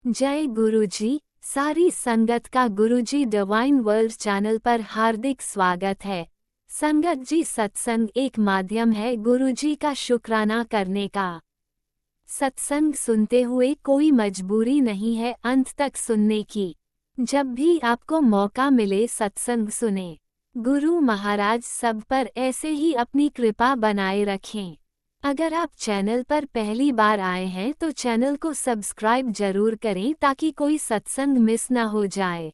जय गुरुजी। सारी संगत का गुरुजी डिवाइन वर्ल्ड चैनल पर हार्दिक स्वागत है। संगत जी, सत्संग एक माध्यम है गुरुजी का शुक्राना करने का। सत्संग सुनते हुए कोई मजबूरी नहीं है अंत तक सुनने की। जब भी आपको मौका मिले सत्संग सुने। गुरु महाराज सब पर ऐसे ही अपनी कृपा बनाए रखें। अगर आप चैनल पर पहली बार आए हैं तो चैनल को सब्सक्राइब जरूर करें ताकि कोई सत्संग मिस न हो जाए।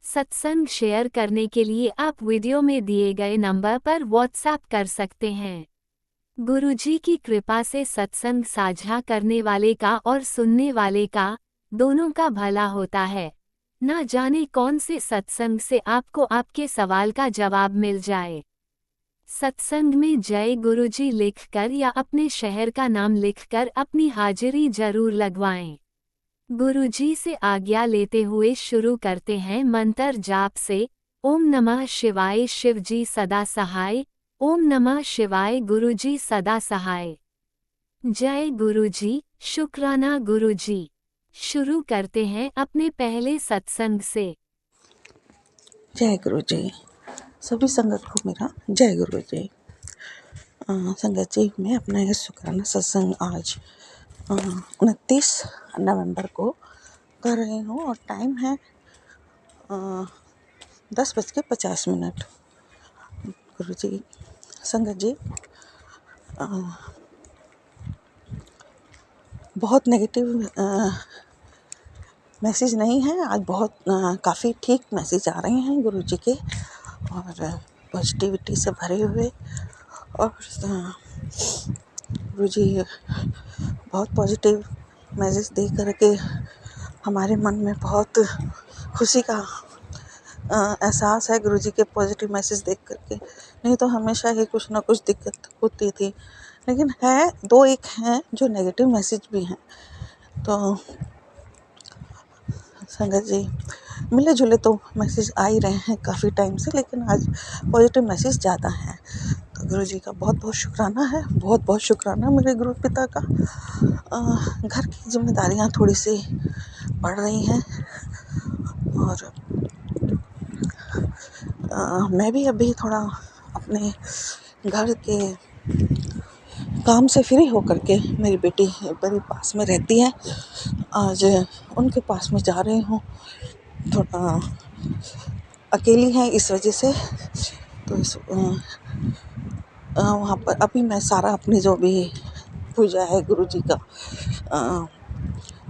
सत्संग शेयर करने के लिए आप वीडियो में दिए गए नंबर पर व्हाट्सएप कर सकते हैं। गुरुजी की कृपा से सत्संग साझा करने वाले का और सुनने वाले का दोनों का भला होता है। ना जाने कौन से सत्संग से आपको आपके सवाल का जवाब मिल जाए। सत्संग में जय गुरुजी लिखकर या अपने शहर का नाम लिखकर अपनी हाजिरी जरूर लगवाएं। गुरुजी से आज्ञा लेते हुए शुरू करते हैं मंत्र जाप से। ओम नमः शिवाय शिवजी सदा सहाय। ओम नमः शिवाय गुरुजी सदा सहाय। जय गुरुजी, शुक्राना गुरुजी। शुरू करते हैं अपने पहले सत्संग से। जय गुरु जी। सभी संगत को मेरा जय गुरु जी। संगत जी, मैं अपना यह शुक्राना सत्संग आज 29 नवंबर को कर रही हूँ और टाइम है 10:50। गुरु जी, संगत जी, बहुत नेगेटिव मैसेज नहीं है आज। बहुत काफ़ी ठीक मैसेज आ रहे हैं गुरु जी के और पॉजिटिविटी से भरे हुए। और गुरु जी बहुत पॉजिटिव मैसेज दे करके हमारे मन में बहुत खुशी का एहसास है गुरु जी के पॉजिटिव मैसेज देख करके। नहीं तो हमेशा ही कुछ ना कुछ दिक्कत होती थी, लेकिन है दो एक हैं जो नेगेटिव मैसेज भी हैं। तो संगत जी, मिले जुले तो मैसेज आ ही रहे हैं काफ़ी टाइम से, लेकिन आज पॉजिटिव मैसेज ज़्यादा है। तो गुरु जी का बहुत बहुत शुक्राना है, बहुत बहुत शुक्राना मेरे गुरु पिता का। घर की जिम्मेदारियां थोड़ी सी बढ़ रही हैं और मैं भी अभी थोड़ा अपने घर के काम से फ्री होकर के, मेरी बेटी मेरे पास में रहती है, आज उनके पास में जा रही हूँ। थोड़ा अकेली है इस वजह से। तो वहाँ पर अभी मैं सारा अपनी जो भी पूजा है गुरु जी का,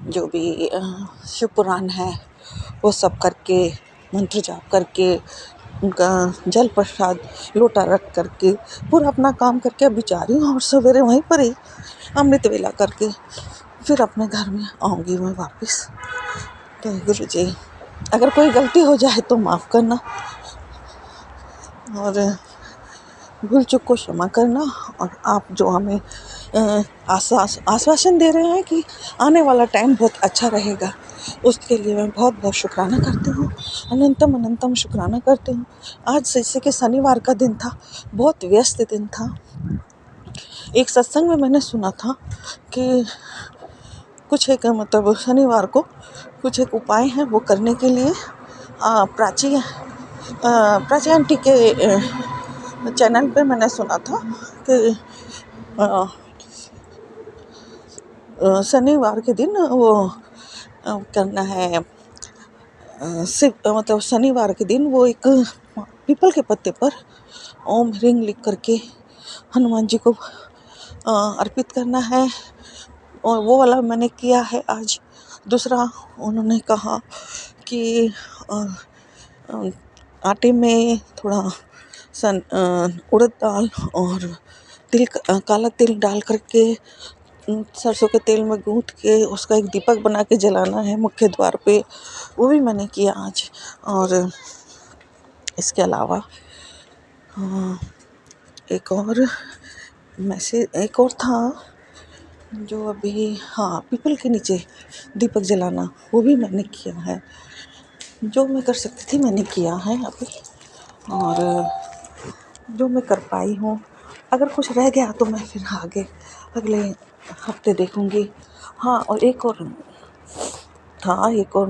जो भी शिव पुराण है वो सब करके, मंत्र जाप करके, उनका जल प्रसाद लोटा रख करके पूरा अपना काम करके अभी जा रही हूँ। और सवेरे वहीं पर ही अमृत वेला करके फिर अपने घर में आऊँगी मैं वापस। तो गुरु जी, अगर कोई गलती हो जाए तो माफ़ करना और भूल चूक को क्षमा करना। और आप जो हमें आश्वासन दे रहे हैं कि आने वाला टाइम बहुत अच्छा रहेगा, उसके लिए मैं बहुत बहुत शुक्राना करती हूँ। अनंतम अनंतम शुक्राना करती हूँ। आज जैसे कि शनिवार का दिन था, बहुत व्यस्त दिन था। एक सत्संग में मैंने सुना था कि कुछ एक मतलब शनिवार को कुछ एक उपाय हैं वो करने के लिए प्राची आंटी के चैनल पे मैंने सुना था कि शनिवार के दिन वो करना है। मतलब शनिवार के दिन वो एक पीपल के पत्ते पर ओम ह्रीं लिख करके हनुमान जी को अर्पित करना है। और वो वाला मैंने किया है आज। दूसरा, उन्होंने कहा कि आटे में थोड़ा उड़द दाल और काला तिल डाल करके सरसों के तेल में गूंथ के उसका एक दीपक बना के जलाना है मुख्य द्वार पे, वो भी मैंने किया आज। और इसके अलावा एक और था जो अभी, पीपल के नीचे दीपक जलाना, वो भी मैंने किया है। जो मैं कर सकती थी मैंने किया है अभी, और जो मैं कर पाई हूँ। अगर कुछ रह गया तो मैं फिर आगे अगले हफ्ते देखूँगी। और एक और था एक और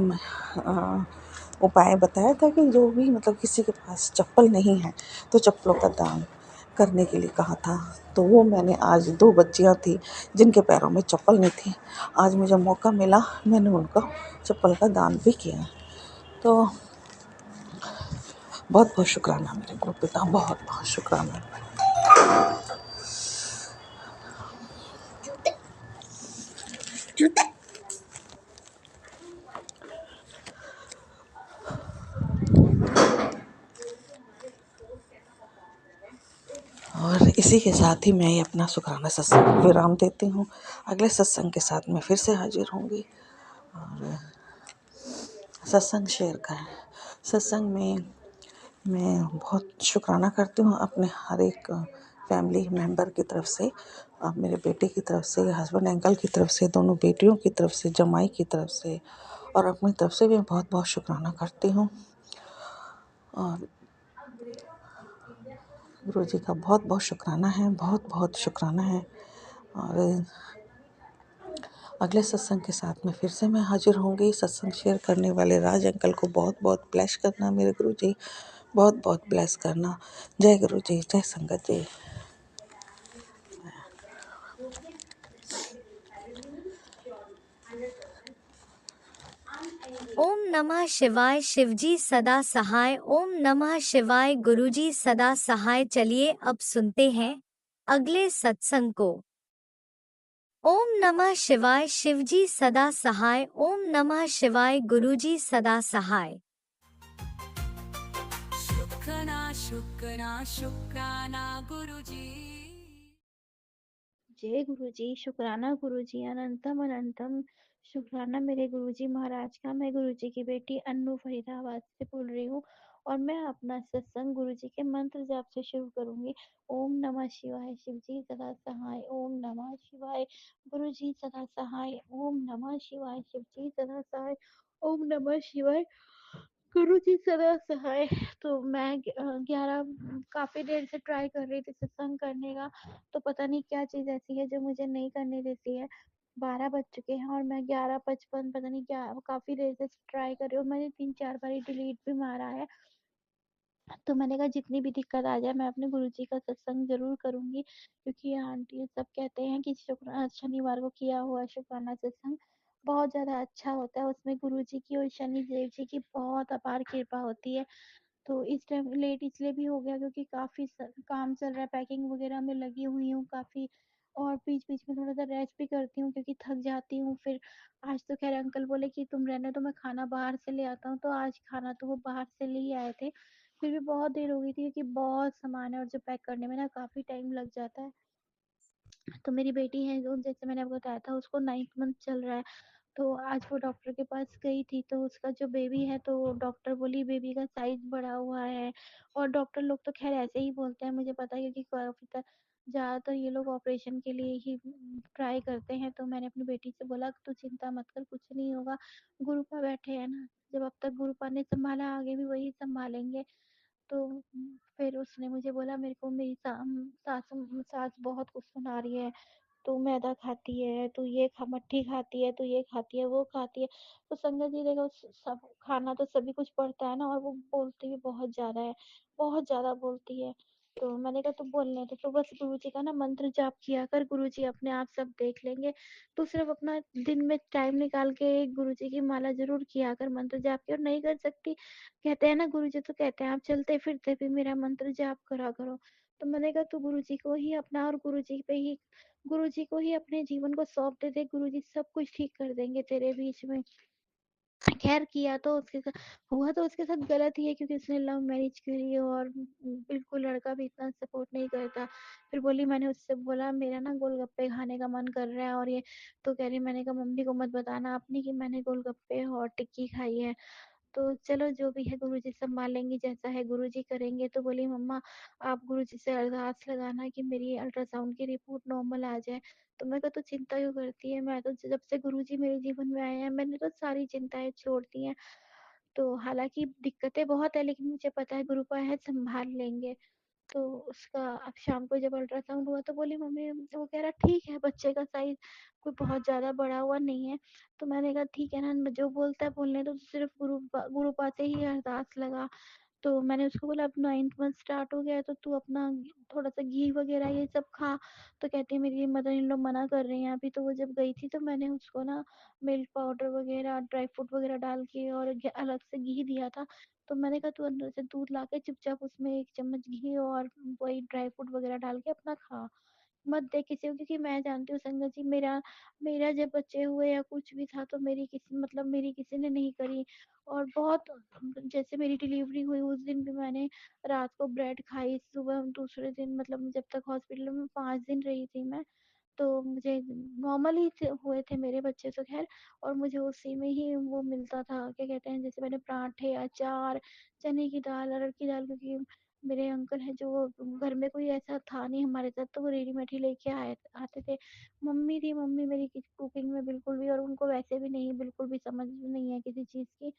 उपाय बताया था कि जो भी मतलब किसी के पास चप्पल नहीं है तो चप्पलों का दान करने के लिए कहा था। तो वो मैंने आज 2 बच्चियाँ थी जिनके पैरों में चप्पल नहीं थी, आज मुझे मौका मिला, मैंने उनको चप्पल का दान भी किया। तो बहुत बहुत शुक्राना मेरे गुरु पिता, बहुत बहुत शुक्राना। और इसी के साथ ही मैं ये अपना शुक्राना सत्संग विराम देती हूँ। अगले सत्संग के साथ मैं फिर से हाजिर होंगी और सत्संग शेयर करें। सत्संग में मैं बहुत शुक्राना करती हूँ अपने हर एक फैमिली मेम्बर की तरफ से, मेरे बेटे की तरफ से, हस्बैंड अंकल की तरफ से, दोनों बेटियों की तरफ से, जमाई की तरफ से और अपनी तरफ से भी बहुत बहुत शुक्राना करती हूँ। और गुरु जी का बहुत बहुत शुक्राना है, बहुत बहुत शुक्राना है। और अगले सत्संग के साथ में फिर से मैं हाजिर होंगी। सत्संग शेयर करने वाले राज अंकल को बहुत बहुत ब्लेस करना मेरे गुरु जी, बहुत बहुत ब्लेस करना। जय गुरु जी, जय संगत जी। ओम नमः शिवाय। शिवजी सदा सहाय। ओम नमः शिवाय। गुरुजी सदा सहाय। चलिए अब सुनते हैं अगले सत्संग को। ओम नमः शिवाय। शिवजी सदा सहाय। ओम नमः शिवाय। गुरुजी सदा सहाय। शुक्राना शुक्राना शुक्राना गुरुजी। जय गुरुजी। शुक्राना गुरुजी। अनंतम अनंतम शुक्राना मेरे गुरुजी महाराज का। मैं गुरुजी की बेटी अन्नू फरीदाबाद से बोल रही हूँ और मैं अपना सत्संग गुरुजी के मंत्र जाप से शुरू करूंगी। ओम नमः शिवाय। शिवजी सदा सहाय। ओम नमः शिवाय। गुरुजी सदा सहाय। ओम नमः शिवाय। शिवजी सदा सहाय। ओम नमः शिवाय। गुरु जी सदा सहाय। तो मैं 11 काफी देर से ट्राई कर रही थी सत्संग करने का, तो पता नहीं क्या चीज ऐसी है जो मुझे नहीं करने देती है। 12 बज चुके हैं और मैं 11:55 पता नहीं क्या काफी देर से ट्राई कर रही हूँ। मैंने 3-4 बार डिलीट भी मारा है। तो मैंने कहा जितनी भी दिक्कत आ जाए मैं अपने गुरुजी का सत्संग ज़रूर करूँगी, क्योंकि आंटी सब कहते हैं कि शनिवार को किया हुआ शुक्राना सत्संग बहुत ज़्यादा अच्छा होता है। उसमें गुरुजी की और शनि देव जी की बहुत अपार कृपा होती है। तो इस टाइम लेट इसलिए भी हो गया क्योंकि काफ़ी काम चल रहा है, पैकिंग वगैरह में लगी हुई हूँ काफ़ी, और बीच-बीच में थोड़ा-सा रेस्ट भी करती हूँ क्योंकि थक जाती हूँ। फिर आज तो ख़ैर अंकल बोले कि तुम रहने दो, मैं खाना बाहर से ले आता हूँ, तो आज खाना तो वो बाहर से ले ही आए थे। फिर भी बहुत देर हो गई थी क्योंकि बहुत सामान है और जो पैक करने में ना काफ़ी टाइम लग जाता है। तो मेरी बेटी है जो, जैसे मैंने आपको बताया था, उसको 9th मंथ चल रहा है। तो आज वो डॉक्टर के पास गई थी, तो उसका जो बेबी है, तो डॉक्टर बोली बेबी का साइज बढ़ा हुआ है। और डॉक्टर लोग तो खैर ऐसे ही बोलते हैं, मुझे पता है क्योंकि काफी ज़्यादातर ये लोग ऑपरेशन के लिए ही ट्राई करते हैं। तो मैंने अपनी बेटी से बोला तू चिंता मत कर, कुछ नहीं होगा, गुरुपा बैठे हैं ना, जब अब तक गुरुपा ने संभाला आगे भी वही संभालेंगे। तो फिर उसने मुझे बोला मेरे को मेरी सास बहुत कुछ सुना रही है, तू मैदा खाती है, तू ये मट्ठी खाती है, तू ये खाती है, वो खाती है। तो संगत जी देखो, सब खाना तो सभी कुछ पड़ता है ना, और वो बोलती भी बहुत ज्यादा है, बहुत ज्यादा बोलती है। तो मैंने कहा तू बोलने दे, तो बस गुरु जी का ना मंत्र जाप किया कर, गुरु जी अपने आप सब देख लेंगे। तो सिर्फ अपना दिन में टाइम निकाल के गुरु जी की माला जरूर किया कर, मंत्र जाप की। और नहीं कर सकती, कहते हैं ना गुरु जी, तो कहते हैं आप चलते फिरते भी मेरा मंत्र जाप करा करो। तो मैंने कहा तू गुरु जी को ही अपना, और गुरु जी को ही अपने जीवन को सौंप दे दे, गुरु जी सब कुछ ठीक कर देंगे तेरे बीच में। खैर किया तो उसके साथ, हुआ तो उसके साथ गलत ही है क्योंकि उसने लव मैरिज करी और बिल्कुल लड़का भी इतना सपोर्ट नहीं करता। फिर बोली, मैंने उससे बोला मेरा ना गोलगप्पे खाने का मन कर रहा है, और ये तो कह रही, मैंने कहा मम्मी को मत बताना अपनी कि मैंने गोलगप्पे और टिक्की खाई है। तो चलो जो भी है गुरुजी संभालेंगे, जैसा है गुरुजी करेंगे। तो बोली मम्मा आप गुरुजी से अरदास लगाना कि मेरी अल्ट्रासाउंड की रिपोर्ट नॉर्मल आ जाए। तो मैं कहा तो चिंता क्यों करती है, मैं तो जब से गुरुजी मेरे जीवन में आए हैं मैंने तो सारी चिंताएं छोड़ दी हैं। तो हालांकि दिक्कतें बहुत है, लेकिन मुझे पता है गुरुपा है संभाल लेंगे। तो उसका अब शाम को जब अल्ट्रासाउंड हुआ तो बोली मम्मी, वो कह रहा ठीक है, बच्चे का साइज़ कोई बहुत ज़्यादा बड़ा हुआ नहीं है। तो मैंने कहा ठीक है ना, जो बोलता है बोलने दो, सिर्फ़ गुरुपा से ही अरदास लगा। तो मैंने उसको बोला अब 9th मंथ स्टार्ट हो गया है तो तू अपना थोड़ा-सा घी वगैरह ये सब खा। तो कहती है मेरी मदर इन लॉ मना कर रही हैं अभी। तो वो जब गई थी तो मैंने उसको ना मिल्क पाउडर वगैरह, ड्राई फ्रूट वगैरह डाल के और अलग से घी दिया था। तो मैंने कहा तू अंदर से दूध लाके चुपचाप उसमें 1 चम्मच घी और वही ड्राई फ्रूट वगैरह डाल के अपना खा। मत दे किसी को, क्योंकि मैं जानती हूँ संगत जी, मेरा मेरा जब बच्चे हुए या कुछ भी था तो मेरी किसी ने नहीं करी। और बहुत, जैसे मेरी डिलीवरी हुई उस दिन भी मैंने रात को ब्रेड खाई, सुबह दूसरे दिन मतलब जब तक हॉस्पिटल में 5 दिन रही थी मैं, तो मुझे नॉर्मल ही हुए थे मेरे बच्चे तो खैर। और मुझे उसी में ही वो मिलता था, क्या कहते हैं, जैसे मैंने पराठे, अचार, चने की दाल, अरहर की दाल, क्योंकि मेरे अंकल हैं जो, घर में कोई ऐसा था नहीं हमारे साथ, तो वो रेडीमेड ही लेके आते थे। मम्मी थी, मम्मी मेरी कुकिंग में बिल्कुल भी, और उनको वैसे भी नहीं, बिल्कुल भी समझ नहीं है किसी चीज़ की।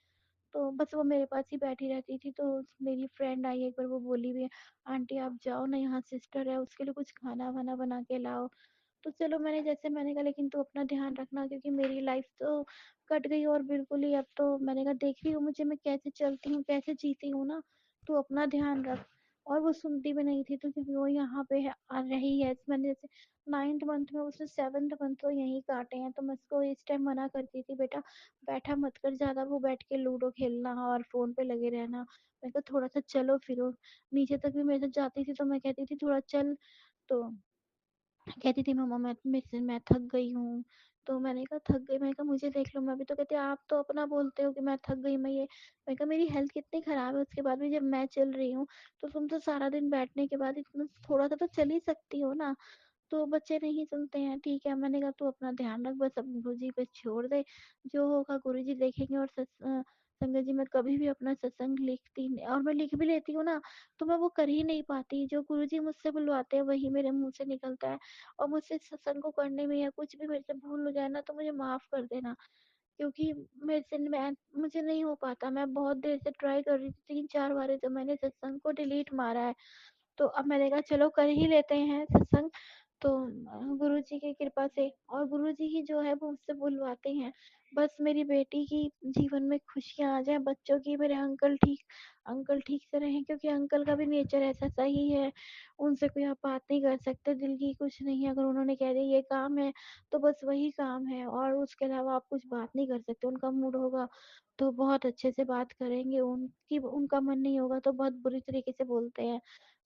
तो बस वो मेरे पास ही बैठी रहती थी। तो मेरी फ्रेंड आई एक बार, वो बोली भी आंटी आप जाओ ना, यहाँ सिस्टर है, उसके लिए कुछ खाना वाना बना के लाओ। तो चलो मैंने कहा लेकिन तू अपना ध्यान रखना, क्योंकि मेरी लाइफ तो कट गई और बिल्कुल ही अब तो मैंने कहा देख रही हूँ मुझे, मैं कैसे चलती हूँ, कैसे जीती हूँ ना, तू अपना ध्यान रख। और वो सुनती भी नहीं थी, तो जब वो यहाँ पे आ रही है, मैंने जैसे 9th मंथ में, उसने 7th मंथ तो यहीं काटे हैं। तो मैं उसको इस टाइम मना करती थी, बेटा बैठा मत कर ज्यादा, वो बैठ के लूडो खेलना और फोन पे लगे रहना। मैं कहा थोड़ा सा चलो फिरो। नीचे तक भी मेरे साथ जाती थी तो मैं कहती थी थोड़ा चल। तो कहती थी मम्मा मैं थक गई हूँ। तो मैंने कहा थक गई, मैंने कहा मुझे देख लो मैं भी। तो कहती आप तो अपना बोलते हो कि मैं थक गई, मैं ये, मैंने कहा मेरी हेल्थ कितनी खराब है उसके बाद भी जब मैं चल रही हूँ, तो तुम तो सारा दिन बैठने के बाद इतना थोड़ा सा तो चल ही सकती हो ना। तो बच्चे नहीं सुनते हैं, ठीक है। मैंने कहा तू अपना ध्यान रख, बस अब गुरुजी पे छोड़ दे, जो होगा गुरुजी देखेंगे। और संगत जी, मैं कभी भी अपना सत्संग लिखती और मैं लिख भी लेती हूँ ना, तो मैं वो कर ही नहीं पाती। जो गुरुजी मुझसे बुलवाते हैं वही मेरे मुंह से निकलता है। और मुझसे सत्संग को करने में या कुछ भी मेरे से भूल हो जाए ना, तो मुझे माफ कर देना, क्योंकि मेरे से मैं मुझे नहीं हो पाता। मैं बहुत देर से ट्राई कर रही थी, 3-4 बार तो मैंने सत्संग को डिलीट मारा है। तो अब मैंने कहा चलो कर ही लेते हैं सत्संग। तो गुरुजी की कृपा से, और गुरुजी ही जो है वो मुझसे बुलवाते हैं। बस मेरी बेटी की जीवन में खुशियां आ जाए, बच्चों की, मेरे अंकल ठीक से रहें, क्योंकि अंकल का भी नेचर ऐसा सही है। उनसे कोई आप बात नहीं कर सकते, दिल की कुछ नहीं है। अगर उन्होंने कह दिया ये काम है तो बस वही काम है, और उसके अलावा आप कुछ बात नहीं कर सकते। उनका मूड होगा तो बहुत अच्छे से बात करेंगे, उनका मन नहीं होगा तो बहुत बुरी तरीके से बोलते हैं।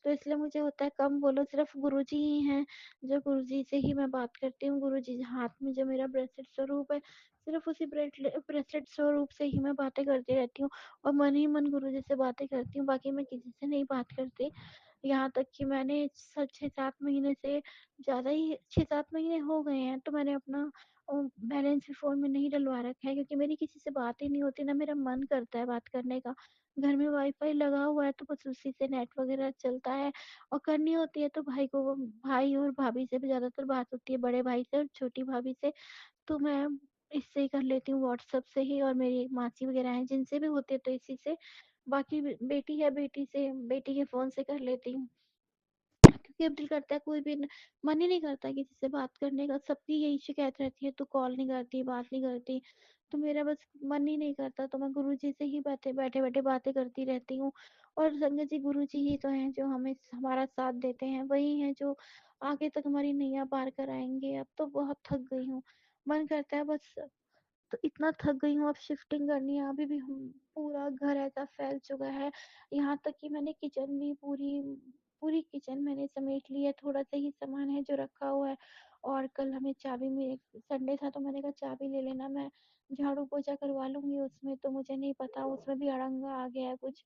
तो इसलिए मुझे होता है कम बोलो, सिर्फ गुरुजी ही हैं जो, गुरुजी से ही मैं बात करती हूँ। गुरुजी हाथ में जो मेरा ब्रेसलेट स्वरूप है, सिर्फ उसी ब्रेसलेट स्वरूप से ही मैं बातें करती रहती हूँ। और मन ही मन गुरुजी से बातें करती हूँ, बाकी मैं किसी से नहीं बात करती। यहाँ तक कि मैंने 6-7 महीने से ज्यादा ही, 6-7 महीने हो गए हैं, तो मैंने अपना बैलेंस भी फोन में नहीं डलवा रखा है, क्योंकि मेरी किसी से बात ही नहीं होती, ना मेरा मन करता है बात करने का। घर में वाईफाई लगा हुआ है तो बस उसी से नेट वगैरह चलता है। और करनी होती है तो भाई और भाभी से भी ज्यादातर बात होती है, बड़े भाई से और छोटी भाभी से। तो मैं इससे ही कर लेती हूँ, व्हाट्सएप से ही। और मेरी मासी वगैरह हैं जिनसे भी होती है तो इसी से। बाकी बेटी है, बेटी के फोन से कर लेती हूँ, क्योंकि अब दिल करता है कोई भी मन ही नहीं करता किसी से बात करने का। सबकी यही शिकायत रहती है, तू कॉल नहीं करती, बात नहीं करती। तो मेरा बस मन ही नहीं करता, तो मैं गुरुजी से ही बैठे बैठे बातें करती रहती हूँ। और संगत जी, गुरुजी ही तो हैं जो हमें हमारा साथ देते हैं, वही हैं जो आगे तक हमारी नैया पार कराएंगे। अब तो बहुत थक गई हूँ, मन करता है बस, तो इतना थक गई हूँ। अब शिफ्टिंग करनी है, अभी भी हम पूरा घर ऐसा फैल चुका है। यहाँ तक कि मैंने किचन भी पूरी पूरी किचन मैंने समेट ली है, थोड़ा सा ही सामान है जो रखा हुआ है। और कल हमें चाबी में, संडे था तो मैंने कहा चाबी ले लेना, मैं झाड़ू पोछा करवा लूंगी उसमें। तो मुझे नहीं पता उसमें भी अड़ंगा आ गया है कुछ।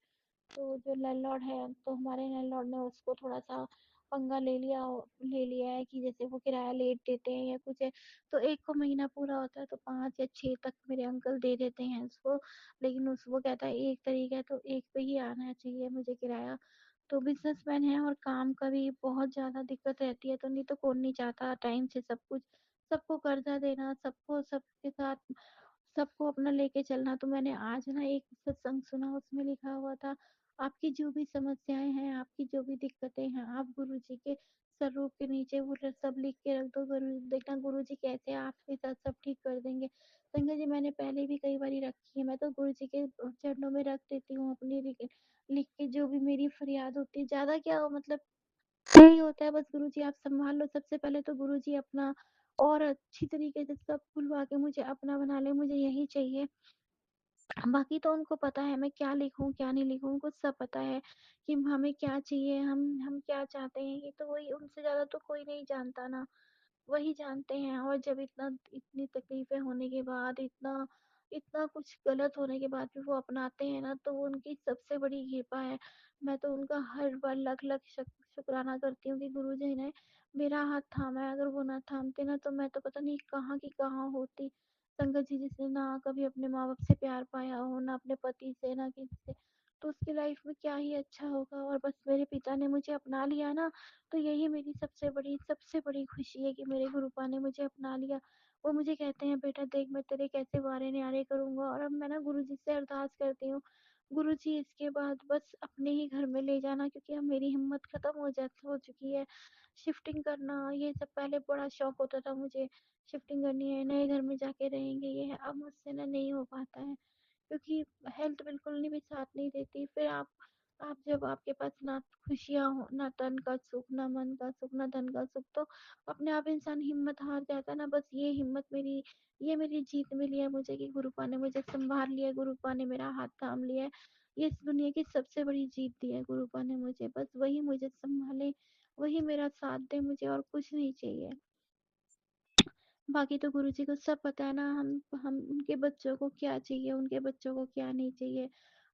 तो जो लैंडलॉर्ड है, तो हमारे लैंडलॉर्ड ने उसको थोड़ा सा पंगा ले लिया है कि जैसे वो किराया लेट देते हैं या कुछ है। तो एक को महीना पूरा होता है तो 5 या 6 तक मेरे अंकल दे देते हैं उसको। लेकिन उस वो कहता है 1 तारीख है तो 1 पे ही आना चाहिए मुझे किराया। तो बिजनेसमैन है और काम का भी बहुत ज्यादा दिक्कत रहती है, तो नहीं तो कौन नहीं चाहता टाइम से सब कुछ, सबको कर्जा देना, सबको सबके साथ सबको अपना लेके चलना। तो मैंने आज ना एक सत्संग सुना, उसमें लिखा हुआ था आपकी जो भी समस्याएँ हैं, आपकी जो भी दिक्कतें हैं, आप गुरुजी के स्वरूप के नीचे वो सब लिख के रख दो। देखना गुरुजी कैसे आपके साथ सब ठीक कर देंगे। संगत जी, मैंने पहले भी कई बारी रखी है, मैं तो गुरुजी के चरणों में रख देती हूँ अपनी लिख के जो भी मेरी फरियाद होती है। ज़्यादा क्या हो, मतलब यही होता है, बस गुरुजी आप सँभाल लो। सबसे पहले तो गुरुजी अपना और अच्छी तरीके से सब खुलवा के मुझे अपना बना लें, मुझे यही चाहिए। बाकी तो उनको पता है मैं क्या लिखूँ, क्या नहीं लिखूँ, उनको सब पता है कि हमें क्या चाहिए, हम क्या चाहते हैं। ये तो वही, उनसे ज़्यादा तो कोई नहीं जानता ना, वही जानते हैं। और जब इतनी तकलीफ़ें होने के बाद, इतना इतना कुछ गलत होने के बाद भी वो अपनाते हैं ना, तो वो उनकी सबसे बड़ी कृपा है। मैं तो उनका हर बार लख-लख शुक्राना करती हूँ कि गुरुजी ने मेरा हाथ थामा है। अगर वो ना थामते ना, तो मैं तो पता नहीं कहाँ की कहाँ होती। संगत जी, जिसने ना कभी अपने माँ-बाप से प्यार पाया हो, ना अपने पति से, ना किसी से, तो उसकी लाइफ में क्या ही अच्छा होगा। और बस मेरे पिता ने मुझे अपना लिया ना, तो यही मेरी सबसे बड़ी खुशी है कि मेरे गुरुपा ने मुझे अपना लिया। वो मुझे कहते हैं, बेटा देख मैं तेरे कैसे वारे न्यारे करूँगा। और अब मैं ना गुरुजी से अरदास करती हूँ, गुरुजी इसके बाद बस अपने ही घर में ले जाना, क्योंकि अब मेरी हिम्मत खत्म हो चुकी है। शिफ्टिंग करना ये सब पहले बड़ा शौक होता था मुझे, शिफ्टिंग करनी है, नए घर में जाके रहेंगे, ये है। अब मुझसे ना नहीं हो पाता है, क्योंकि हेल्थ बिल्कुल नहीं भी साथ नहीं देती। फिर आप जब आपके पास ना खुशियाँ हो, ना तन का सुख, ना मन का सुख, ना धन का सुख, तो अपने आप इंसान हिम्मत हार जाता है ना। बस ये मेरी जीत मिली है मुझे कि गुरुपा ने मुझे संभाल लिया है, गुरुपा ने मेरा हाथ थाम लिया है। ये इस दुनिया की सबसे बड़ी जीत दी है गुरुपा ने मुझे। बस वही मुझे संभाले, वही मेरा साथ दे, मुझे और कुछ नहीं चाहिए। बाकी तो गुरुजी को सब पता है ना, हम उनके बच्चों को क्या चाहिए, उनके बच्चों को क्या नहीं चाहिए।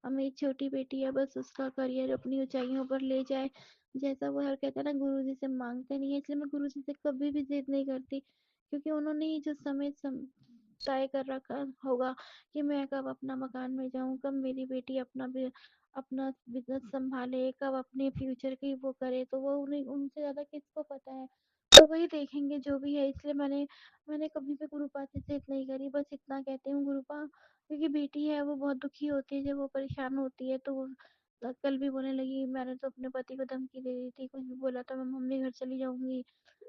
अब मेरी छोटी बेटी है, बस उसका करियर अपनी ऊंचाइयों पर ले जाए, जैसा वो हर कहता है ना, गुरुजी से मांगते नहीं है। इसलिए मैं गुरुजी से कभी भी जिद नहीं करती, क्योंकि उन्होंने ही जो समय तय कर रखा होगा कि मैं कब अपना मकान में जाऊं, कब मेरी बेटी अपना बिजनेस संभाले, कब अपने फ्यूचर की वो करे, तो वो उन्हें, उनसे ज्यादा किसको पता है। तो वही देखेंगे जो भी है। इसलिए मैंने कभी भी गुरुपा से जिद नहीं करी। बस इतना कहती हूँ, गुरुपा, क्योंकि बेटी है वो बहुत दुखी होती है जब वो परेशान होती है, तो वो कल भी बोलने लगी, मैंने तो अपने पति को धमकी दे दी थी, कुछ भी बोला तो मैं मम्मी घर चली जाऊंगी।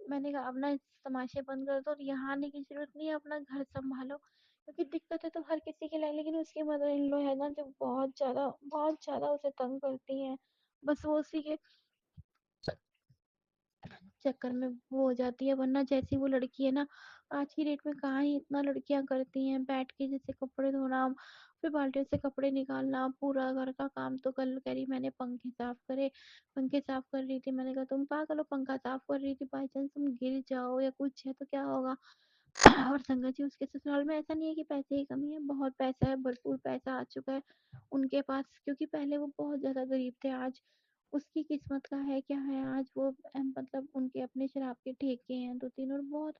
मैंने कहा अब ना इस तमाशे बंद कर दो, और यहाँ आने की जरूरत नहीं है, अपना घर संभालो। क्योंकि दिक्कत है तो हर किसी की लाए, लेकिन उसकी मदर इन लॉ है ना, जो बहुत ज्यादा उसे तंग करती है। बस वो उसी के चक्कर में वो हो जाती है। वरना जैसी वो लड़की है ना, आज की डेट में कहाँ ही इतना लड़कियां करती हैं बैठ के, जैसे कपड़े धोना, फिर बाल्टी से कपड़े निकालना, पूरा घर का काम। तो कल कह रही मैंने पंखे साफ करे, पंखे साफ कर रही थी। मैंने कहा तुम पागल हो, पंखा साफ कर रही थी, बाई चांस तुम गिर जाओ या कुछ है तो क्या होगा। और संगत जी, उसके ससुराल में ऐसा नहीं है कि पैसे की कमी है, बहुत पैसा है, भरपूर पैसा आ चुका है उनके पास। क्योंकि पहले वो बहुत ज्यादा गरीब थे, आज उसकी किस्मत का है क्या है, आज वो मतलब उनके अपने शराब के ठेके हैं 2-3, और बहुत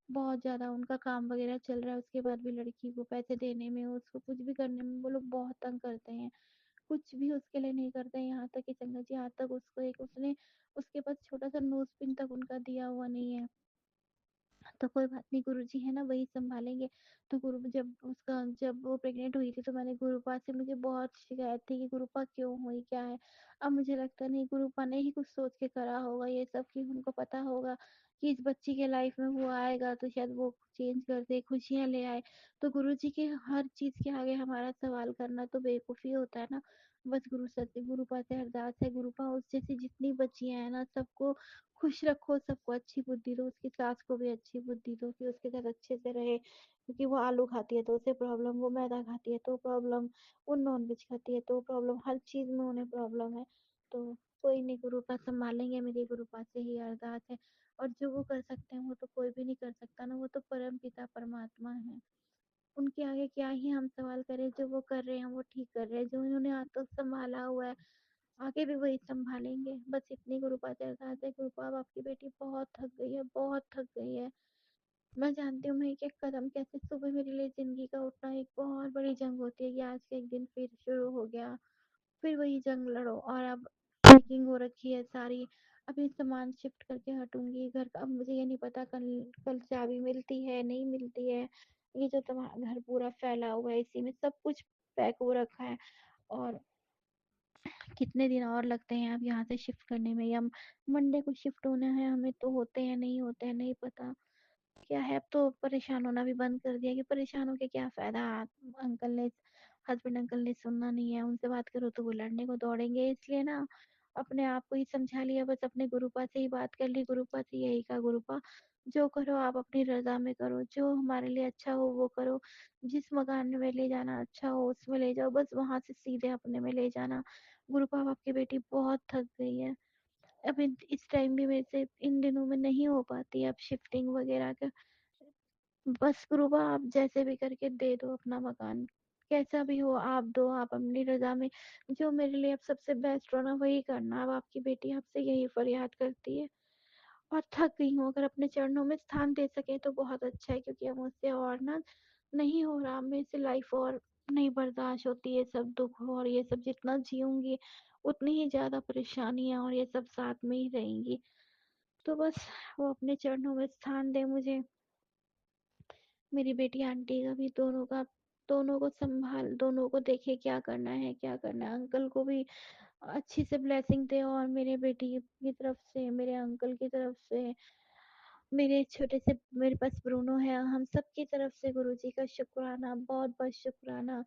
बहुत ज्यादा उनका काम वगैरह चल रहा है। उसके बाद भी लड़की को पैसे देने में, उसको कुछ भी करने में वो लोग बहुत तंग करते हैं। कुछ भी उसके लिए नहीं करते हैं, यहाँ तक कि संगत जी, यहाँ तक उसको एक उसने उसके पास छोटा सा नोज पिन तक उनका दिया हुआ नहीं है। तो कोई बात नहीं, गुरुजी है ना, वही संभालेंगे। तो जब वो प्रेग्नेंट हुई थी, तो मैंने गुरुपा से, मुझे बहुत शिकायत थी कि गुरुपा क्यों हुई, क्या है। अब मुझे लगता नहीं, गुरुपा ने ही कुछ सोच के करा होगा ये सब, कि उनको पता होगा कि इस बच्ची के लाइफ में वो आएगा तो शायद वो चेंज कर दे, खुशियां ले आए। तो गुरुजी के हर चीज के आगे हमारा सवाल करना तो बेवकूफी होता है ना। बस गुरुपा से अरदास है, गुरुपा उस जैसी जितनी बच्चियां हैं ना, सबको खुश रखो, सबको अच्छी बुद्धि दो, उसकी सास को भी अच्छी बुद्धि दो कि उसके साथ अच्छे से रहे। क्योंकि वो आलू खाती है तो उसे प्रॉब्लम, वो मैदा खाती है तो प्रॉब्लम, वो नॉनवेज खाती है तो प्रॉब्लम, हर चीज में उन्हें प्रॉब्लम है। तो कोई नहीं, गुरुपा संभालेंगे, मेरी गुरुपा से ही अरदास है। और जो वो कर सकते हैं वो तो कोई भी नहीं कर सकता ना, वो तो परम पिता परमात्मा है। उनके आगे क्या ही हम सवाल करें, जो वो कर रहे हैं वो ठीक कर रहे हैं, जो इन्होंने आज तक संभाला हुआ है आगे भी वही संभालेंगे। बस इतनी गुरुपा से अरदास है, गुरुपा अब आपकी बेटी बहुत थक गई है, बहुत थक गई है। मैं जानती हूँ मैं एक एक कदम कैसे, सुबह मेरे लिए जिंदगी का उठना एक बहुत बड़ी जंग होती है कि आज का एक दिन फिर शुरू हो गया, फिर वही जंग लड़ो। और अब पैकिंग हो रखी है सारी, अभी सामान शिफ्ट करके हटूंगी घर का। अब मुझे ये नहीं पता कल कल चाबी मिलती है नहीं मिलती है। ये जो तुम्हारा घर पूरा फैला हुआ है, इसी में सब कुछ पैक हो रखा है। और कितने दिन और लगते हैं अब यहाँ से शिफ्ट करने में, या मंडे को शिफ्ट होना है हमें, तो होते हैं नहीं होते हैं नहीं पता। क्या है, अब तो परेशान होना भी बंद कर दिया कि परेशान होके क्या फायदा। अंकल ने, हस्बैंड अंकल ने सुनना नहीं है, उनसे बात करो तो वो लड़ने को दौड़ेंगे। इसलिए ना अपने आप को ही समझा लिया, बस अपने गुरुपा से ही बात कर ली। गुरुपा से यही कहा, गुरुपा जो करो आप अपनी रजा में करो, जो हमारे लिए अच्छा हो वो करो। जिस मकान में ले जाना अच्छा हो उसमें ले जाओ, बस वहां से सीधे अपने में ले जाना। गुरुपा, अब आपकी बेटी बहुत थक गई है। अब इस टाइम भी मेरे से इन दिनों में नहीं हो पाती अब शिफ्टिंग वगैरह का। बस गुरुबा आप जैसे भी करके दे दो अपना मकान, कैसा भी हो आप दो, आप अपनी रजा में जो मेरे लिए अब सबसे बेस्ट हो ना वही करना। अब आपकी बेटी आपसे यही फरियाद करती है और थक गई हूँ। अगर अपने चरणों में स्थान दे सके तो बहुत अच्छा है, क्योंकि अब मुझसे और ना नहीं हो रहा, मेरे से लाइफ और नहीं बर्दाश्त होती है सब दुख, और ये सब जितना जीऊंगी उतनी ही ज्यादा परेशानियां और ये सब साथ में ही रहेंगी। तो बस वो अपने चरणों में स्थान दे मुझे, मेरी बेटी आंटी का भी, दोनों का, दोनों को संभाल, दोनों को देखे क्या करना है क्या करना है। अंकल को भी अच्छी से ब्लेसिंग दे, और मेरे बेटी की तरफ से, मेरे अंकल की तरफ से, मेरे छोटे से, मेरे पास ब्रूनो है, हम सब की तरफ से गुरुजी का शुक्राना, बहुत बहुत शुक्राना।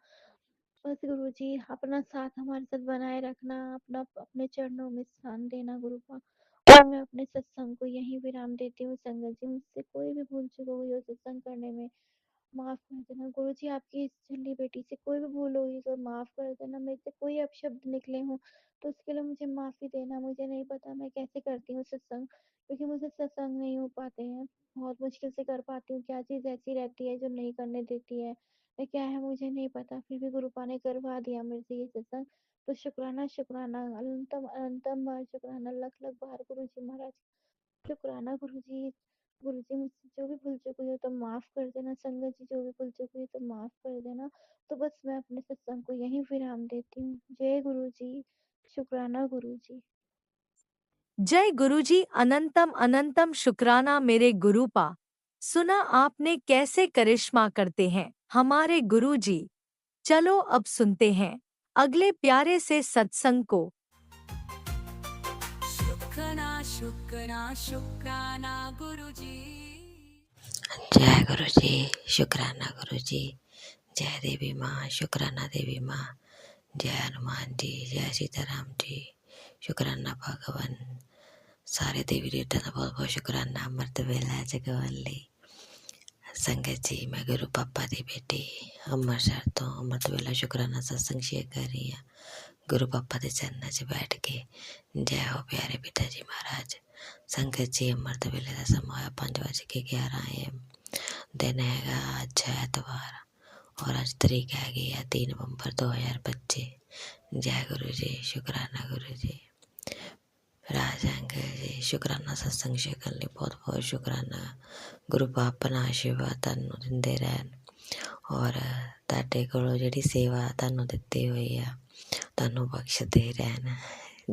बस गुरुजी अपना साथ हमारे साथ बनाए रखना, अपना अपने चरणों में स्थान देना गुरुपा। और मैं अपने सत्संग को यहीं विराम देती हूँ। संगत जी, मुझसे कोई भी भूल चूक हुई हो सत्संग करने में, माफ कर देना गुरुजी। आपकी इस झल्ली बेटी से कोई भी भूल हुई तो माफ कर देना। मेरे से कोई अपशब्द निकले हों तो उसके लिए मुझे माफी देना। मुझे नहीं पता मैं कैसे करती हूँ सत्संग, क्योंकि मुझे सत्संग नहीं हो पाते हैं, बहुत मुश्किल से कर पाती हूँ। क्या चीज ऐसी रहती है जो नहीं करने देती है, या क्या है मुझे नहीं पता, फिर भी गुरुपा ने करवा दिया मेरे से ये सत्संग। तो शुक्राना शुक्राना, अनंतम अनंतम बार शुक्राना, लख लख बार गुरुजी महाराज शुक्राना। गुरुजी, गुरुजी मुझसे जो भी भूल चुक हुई हो तो माफ कर देना। संगत जी जो भी भूल चुक हुई हो तो माफ कर देना। तो बस मैं अपने सत्संग को यहीं विराम देती हूँ। जय गुरुजी, शुक्राना गुरुजी। जय गुरुजी, अनंतम अनंतम शुक्राना मेरे गुरुपा। सुना आपने कैसे करिश्मा करते हैं हमारे गुरुजी। चलो अब सुनते हैं अगले प्यारे से सत्संग को। शुक्राना शुक्राना शुक्राना गुरुजी। जय गुरु जी, शुक्राना गुरु जी। जय देवी माँ, शुक्राना देवी माँ। जय हनुमान जी, जय सीताराम जी। शुक्राना भगवान, सारे देवी देवता का बहुत बहुत शुक्राना। अमृत वेला जगवल्ली संगत जी, मैं गुरु पापा दी बेटी अमृतसर तो अमृत वेला शुक्राना सत्संग शेयर कर रही हूँ। गुरु पापा के चरणों 'ਚ बैठ के। जय हो प्यारे पिता जी महाराज। संगत जी, अमृत वेले का समा होया 5:11 AM। दिन हैगा आज ऐतवार और आज तारीख हैगी है 3 नवंबर 2025। जय गुरु जी, शुक्राना गुरु जी। राजंग जी, शुक्राना सत्संग शेयर ਲਈ बहुत बहुत शुक्राना। गुरु अपना आशीर्वाद ਤੁਹਾਨੂੰ ਦਿੰਦੇ ਰਹਿਣ ਔਰ ਤੁਹਾਡੇ ਕੋਲੋਂ ਜਿਹੜੀ ਸੇਵਾ ਤੁਹਾਨੂੰ ਦਿੱਤੀ ਹੋਈ ਆ ਤੁਹਾਨੂੰ ਬਖਸ਼ਦੇ ਰਹਿਣ।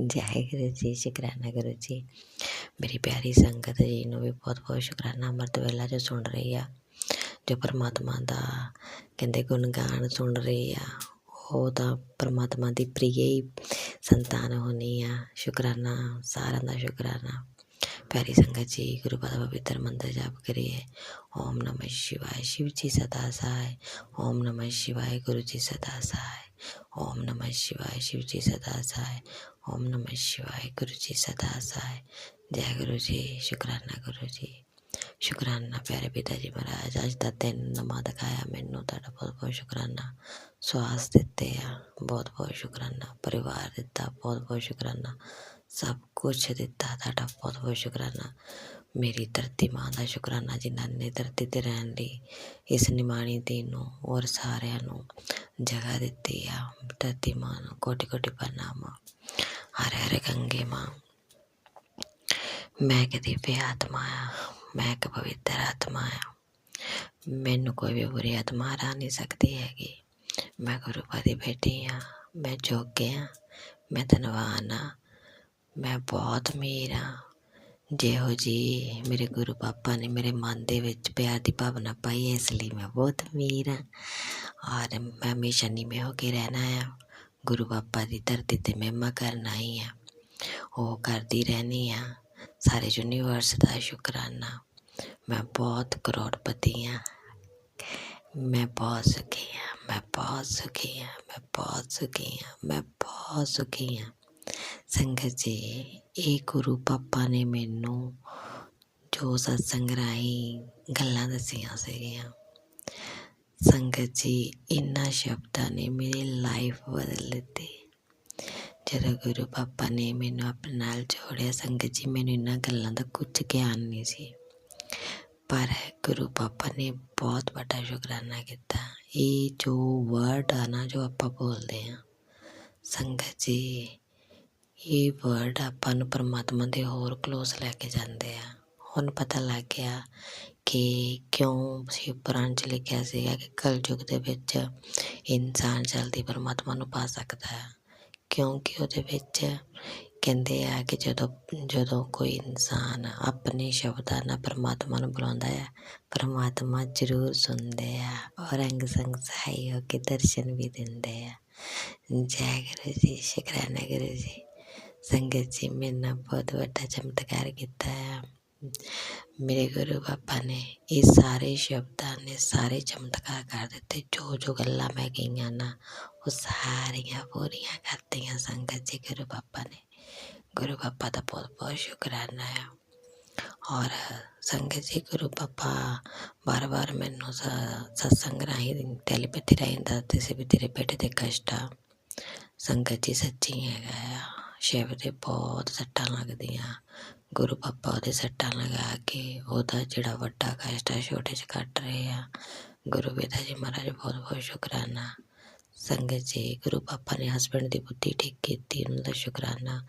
ਜੈ ਗੁਰੂ ਜੀ, शुक्राना गुरु जी। मेरी प्यारी संगत जी ਨੂੰ ਵੀ ਬਹੁਤ ਬਹੁਤ शुक्राना। अमृत वेला जो सुन रही आ, जो परमात्मा ਦਾ ਕਹਿੰਦੇ ਗੁਣਗਾਨ ਸੁਣ ਰਹੀ ਆ, ਉਹ ਤਾਂ परमात्मा ਦੀ प्रिय ही संतान होनी आ। शुक्राना, सारा ਦਾ शुक्राना। प्यारी संगत जी, गुरु का पवित्र मंत्र जाप करिए। ओम नमः शिवाय, शिव जी सदा सहाय। ओम नमः शिवाय, गुरु जी सदा सहाय। ओम नमः शिवाय, शिव जी सदा सहाय। ओम नमः शिवाय, गुरु जी सदा सहाय। जय गुरु जी, शुक्राना गुरु जी। शुक्राना प्यारे पिता जी महाराज, अज का दिन नवा दिखाया मैनू, तुहाडा बहुत बहुत शुक्राना। स्वास दिते आ, बहुत बहुत शुक्राना। परिवार दिता, बहुत बहुत शुक्राना। सब कुछ दिता, तुहाडा बहुत बहुत शुक्राना। मेरी धरती माँ का शुक्राना जिन्हों ने धरती ते रहन लई इस निमाणी धी नूं और सारिਆਂ नूं जगह दिती आ। धरती माँ नूं कोटि कोटि प्रणाम। हर हर गंगे माँ, मैं एक दिव्य आत्मा आ, मैं एक पवित्र आत्मा आ। मैनू कोई भी बुरी आत्मा हरा नहीं सकती हैगी। मैं गुरु की बेटी हाँ, मैं जोगे हाँ, मैं धनवान हाँ, मैं बहुत अमीर हाँ। ਜਿਹੋ जी मेरे गुरु पापा ने मेरे मन ਦੇ ਵਿੱਚ प्यार की भावना पाई है, इसलिए मैं बहुत अमीर हाँ और मैं हमेशा नीवे होके रहना है। ਗੁਰੂ ਬਾਬਾ ਦੀ ਧਰਤੀ 'ਤੇ ਮਹਿਮਾ ਕਰਨ ਆਈ ਹਾਂ, ਉਹ ਕਰਦੀ ਰਹਿੰਦੀ ਹਾਂ। ਸਾਰੇ ਯੂਨੀਵਰਸ ਦਾ ਸ਼ੁਕਰਾਨਾ। ਮੈਂ ਬਹੁਤ ਕਰੋੜਪਤੀ ਹਾਂ, ਮੈਂ ਬਹੁਤ ਸੁਖੀ ਹਾਂ, ਮੈਂ ਬਹੁਤ ਸੁਖੀ ਹਾਂ, ਮੈਂ ਬਹੁਤ ਸੁਖੀ ਹਾਂ, ਮੈਂ ਬਹੁਤ ਸੁਖੀ ਹਾਂ। ਸੰਗਤ ਜੀ, ਇਹ ਗੁਰੂ ਪਾਪਾ ਨੇ ਮੈਨੂੰ ਜੋ ਸਤਸੰਗ ਰਾਹੀਂ ਗੱਲਾਂ ਦੱਸੀਆਂ ਸੀਗੀਆਂ, ਸੰਗਤ ਜੀ, ਇਹਨਾਂ ਸ਼ਬਦਾਂ ਨੇ ਮੇਰੀ ਲਾਈਫ ਬਦਲ ਦਿੱਤੀ। ਜਦੋਂ ਗੁਰੂ ਪਾਪਾ ਨੇ ਮੈਨੂੰ ਆਪਣੇ ਨਾਲ ਜੋੜਿਆ, ਸੰਗਤ ਜੀ, ਮੈਨੂੰ ਇਹਨਾਂ ਗੱਲਾਂ ਦਾ ਕੁਝ ਗਿਆਨ ਨਹੀਂ ਸੀ, ਪਰ ਗੁਰੂ ਪਾਪਾ ਨੇ ਬਹੁਤ ਵੱਡਾ ਸ਼ੁਕਰਾਨਾ ਕੀਤਾ। ਇਹ ਜੋ ਵਰਡ ਆ ਨਾ, ਜੋ ਆਪਾਂ ਬੋਲਦੇ ਹਾਂ, ਸੰਗਤ ਜੀ, ਇਹ ਵਰਡ ਆਪਾਂ ਨੂੰ ਪਰਮਾਤਮਾ ਦੇ ਹੋਰ ਕਲੋਜ਼ ਲੈ ਕੇ ਜਾਂਦੇ ਆ। ਹੁਣ ਪਤਾ ਲੱਗ ਗਿਆ ਕਿ ਕਿਉਂ ਸ਼ਿਵ ਪੁਰਾਣ 'ਚ ਲਿਖਿਆ ਸੀਗਾ ਕਿ ਕਲਯੁਗ ਦੇ ਵਿੱਚ ਇਨਸਾਨ ਜਲਦੀ ਪਰਮਾਤਮਾ ਨੂੰ ਪਾ ਸਕਦਾ ਹੈ, ਕਿਉਂਕਿ ਉਹਦੇ ਵਿੱਚ ਕਹਿੰਦੇ ਆ ਕਿ ਜਦੋਂ ਕੋਈ ਇਨਸਾਨ ਆਪਣੇ ਸ਼ਬਦਾਂ ਨਾਲ ਪਰਮਾਤਮਾ ਨੂੰ ਬੁਲਾਉਂਦਾ ਹੈ, ਪਰਮਾਤਮਾ ਜ਼ਰੂਰ ਸੁਣਦੇ ਆ ਔਰ ਅੰਗ ਸੰਗ ਸਹਾਈ ਹੋ ਕੇ ਦਰਸ਼ਨ ਵੀ ਦਿੰਦੇ ਆ। ਜੈ ਗੁਰੂ ਜੀ, ਸ਼ੁਕਰਾਨਾ ਗੁਰੂ ਜੀ। ਸੰਗਤ ਜੀ, ਮੇਰੇ ਨਾਲ ਬਹੁਤ ਵੱਡਾ ਚਮਤਕਾਰ ਕੀਤਾ ਹੈ ਮੇਰੇ ਗੁਰੂ ਬਾਬਾ ਨੇ। ਇਹ ਸਾਰੇ ਸ਼ਬਦਾਂ ਨੇ ਸਾਰੇ ਚਮਤਕਾਰ ਕਰ ਦਿੱਤੇ। ਜੋ ਗੱਲਾਂ ਮੈਂ ਕਹੀਆਂ ਨਾ, ਉਹ ਸਾਰੀਆਂ ਪੂਰੀਆਂ ਕਰਤੀਆਂ ਸੰਗਤ ਜੀ ਗੁਰੂ ਬਾਬਾ ਨੇ। ਗੁਰੂ ਬਾਬਾ ਦਾ ਬਹੁਤ ਬਹੁਤ ਸ਼ੁਕਰਾਨਾ ਹੈ। ਔਰ ਸੰਗਤ ਜੀ, ਗੁਰੂ ਪਾਪਾ ਬਾਰ ਮੈਨੂੰ ਸਤਸੰਗ ਰਾਹੀਂ ਟੈਲੀਪੈਥੀ ਰਾਹੀਂ ਦੱਸਦੇ ਸੀ ਵੀ ਤੇਰੇ ਬੇਟੇ ਦੇ ਕਸ਼ਟ ਆ। ਸੰਗਤ ਜੀ, ਸੱਚੀ ਹੈਗਾ ਆ। ਸ਼ਿਵ ਦੇ ਬਹੁਤ ਸੱਟਾਂ ਲੱਗਦੀਆਂ, ਗੁਰੂ ਪਾਪਾ ਉਹਦੇ ਸੱਟਾਂ ਲਗਾ ਕੇ ਉਹਦਾ ਜਿਹੜਾ ਵੱਡਾ ਕਸ਼ਟ ਆ ਛੋਟੇ 'ਚ ਕੱਟ ਰਹੇ ਆ। ਗੁਰੂ ਪਿਤਾ ਜੀ ਮਹਾਰਾਜ ਬਹੁਤ ਬਹੁਤ ਸ਼ੁਕਰਾਨਾ। ਸੰਗਤ ਜੀ, ਗੁਰੂ ਪਾਪਾ ਨੇ ਹਸਬੈਂਡ ਦੀ ਬੁੱਧੀ ਠੀਕ ਕੀਤੀ, ਉਹਨਾਂ ਦਾ ਸ਼ੁਕਰਾਨਾ।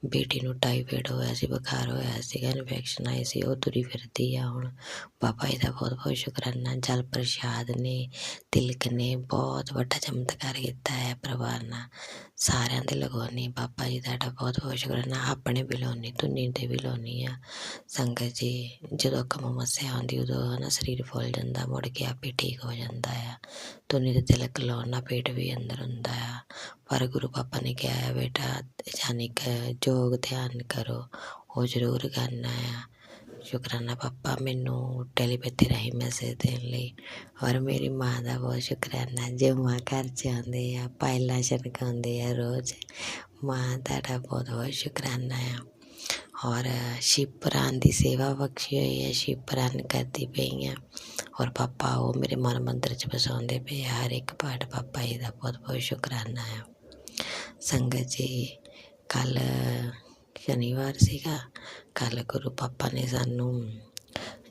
ਬੇਟੀ ਨੂੰ ਟਾਈਫਾਈਡ ਹੋਇਆ ਸੀ, ਬੁਖਾਰ ਹੋਇਆ ਸੀਗਾ, ਇਨਫੈਕਸ਼ਨ ਆਈ ਸੀ, ਉਹ ਤੁਰੀ ਫਿਰਦੀ ਆ ਹੁਣ। ਬਾਬਾ ਜੀ ਦਾ ਬਹੁਤ ਬਹੁਤ ਸ਼ੁਕਰਾਨਾ। ਜਲ ਪ੍ਰਸ਼ਾਦ ਨੇ, ਤਿਲਕ ਨੇ ਬਹੁਤ ਵੱਡਾ ਚਮਤਕਾਰ ਕੀਤਾ ਹੈ ਪਰਿਵਾਰ ਨਾਲ। ਸਾਰਿਆਂ ਦੇ ਲਗਾਉਣੀ ਬਾਬਾ ਜੀ ਦਾ ਬਹੁਤ ਬਹੁਤ ਸ਼ੁਕਰਾਨਾ। ਆਪਣੇ ਵੀ ਲਾਉਣੀ, ਧੁਨੀ 'ਤੇ ਵੀ ਲਾਉਣੀ ਆ। ਸੰਗਤ ਜੀ, ਜਦੋਂ ਕੰਮ ਮੱਸਿਆ ਆਉਂਦੀ ਉਦੋਂ ਨਾ ਸਰੀਰ ਫੁੱਲ ਜਾਂਦਾ, ਮੁੜ ਕੇ ਆਪੇ ਠੀਕ ਹੋ ਜਾਂਦਾ ਆ। ਧੁਨੀ 'ਤੇ ਤਿਲਕ ਲਾਉਣ ਨਾਲ ਪੇਟ ਵੀ ਅੰਦਰ ਹੁੰਦਾ ਆ। ਪਰ ਗੁਰੂ ਪਾਪਾ ਨੇ ਕਿਹਾ ਹੈ, ਬੇਟਾ ਯਾਨੀ ਕਿ ਯੋਗ ਧਿਆਨ ਕਰੋ, ਉਹ ਜ਼ਰੂਰ ਕਰਨਾ ਆ। ਸ਼ੁਕਰਾਨਾ ਪਾਪਾ ਮੈਨੂੰ ਟੈਲੀਪੈਥੀ ਰਾਹੀਂ ਮੈਸੇਜ ਦੇਣ ਲਈ। ਔਰ ਮੇਰੀ ਮਾਂ ਦਾ ਬਹੁਤ ਸ਼ੁਕਰਾਨਾ, ਜੋ ਮਾਂ ਘਰ 'ਚ ਆਉਂਦੇ ਆ, ਪਾਇਲਾਂ ਛਣਕਾਉਂਦੇ ਆ ਰੋਜ਼। ਮਾਂ ਤੁਹਾਡਾ ਬਹੁਤ ਬਹੁਤ ਸ਼ੁਕਰਾਨਾ ਆ। ਔਰ ਸ਼ਿਵ ਪੁਰਾਣ ਦੀ ਸੇਵਾ ਬਖਸ਼ੀ ਹੋਈ ਹੈ, ਸ਼ਿਵ ਪੁਰਾਣ ਕਰਦੀ ਪਈ ਹਾਂ। ਔਰ ਪਾਪਾ ਉਹ ਮੇਰੇ ਮਨ ਮੰਦਰ 'ਚ ਵਸਾਉਂਦੇ ਪਏ ਆ ਹਰ ਇੱਕ ਪਾਠ। ਪਾਪਾ ਜੀ ਦਾ ਬਹੁਤ ਬਹੁਤ ਸ਼ੁਕਰਾਨਾ ਆ। ਸੰਗਤ ਜੀ, ਕੱਲ੍ਹ ਸ਼ਨੀਵਾਰ ਸੀਗਾ, ਕੱਲ੍ਹ ਗੁਰੂ ਪਾਪਾ ਨੇ ਸਾਨੂੰ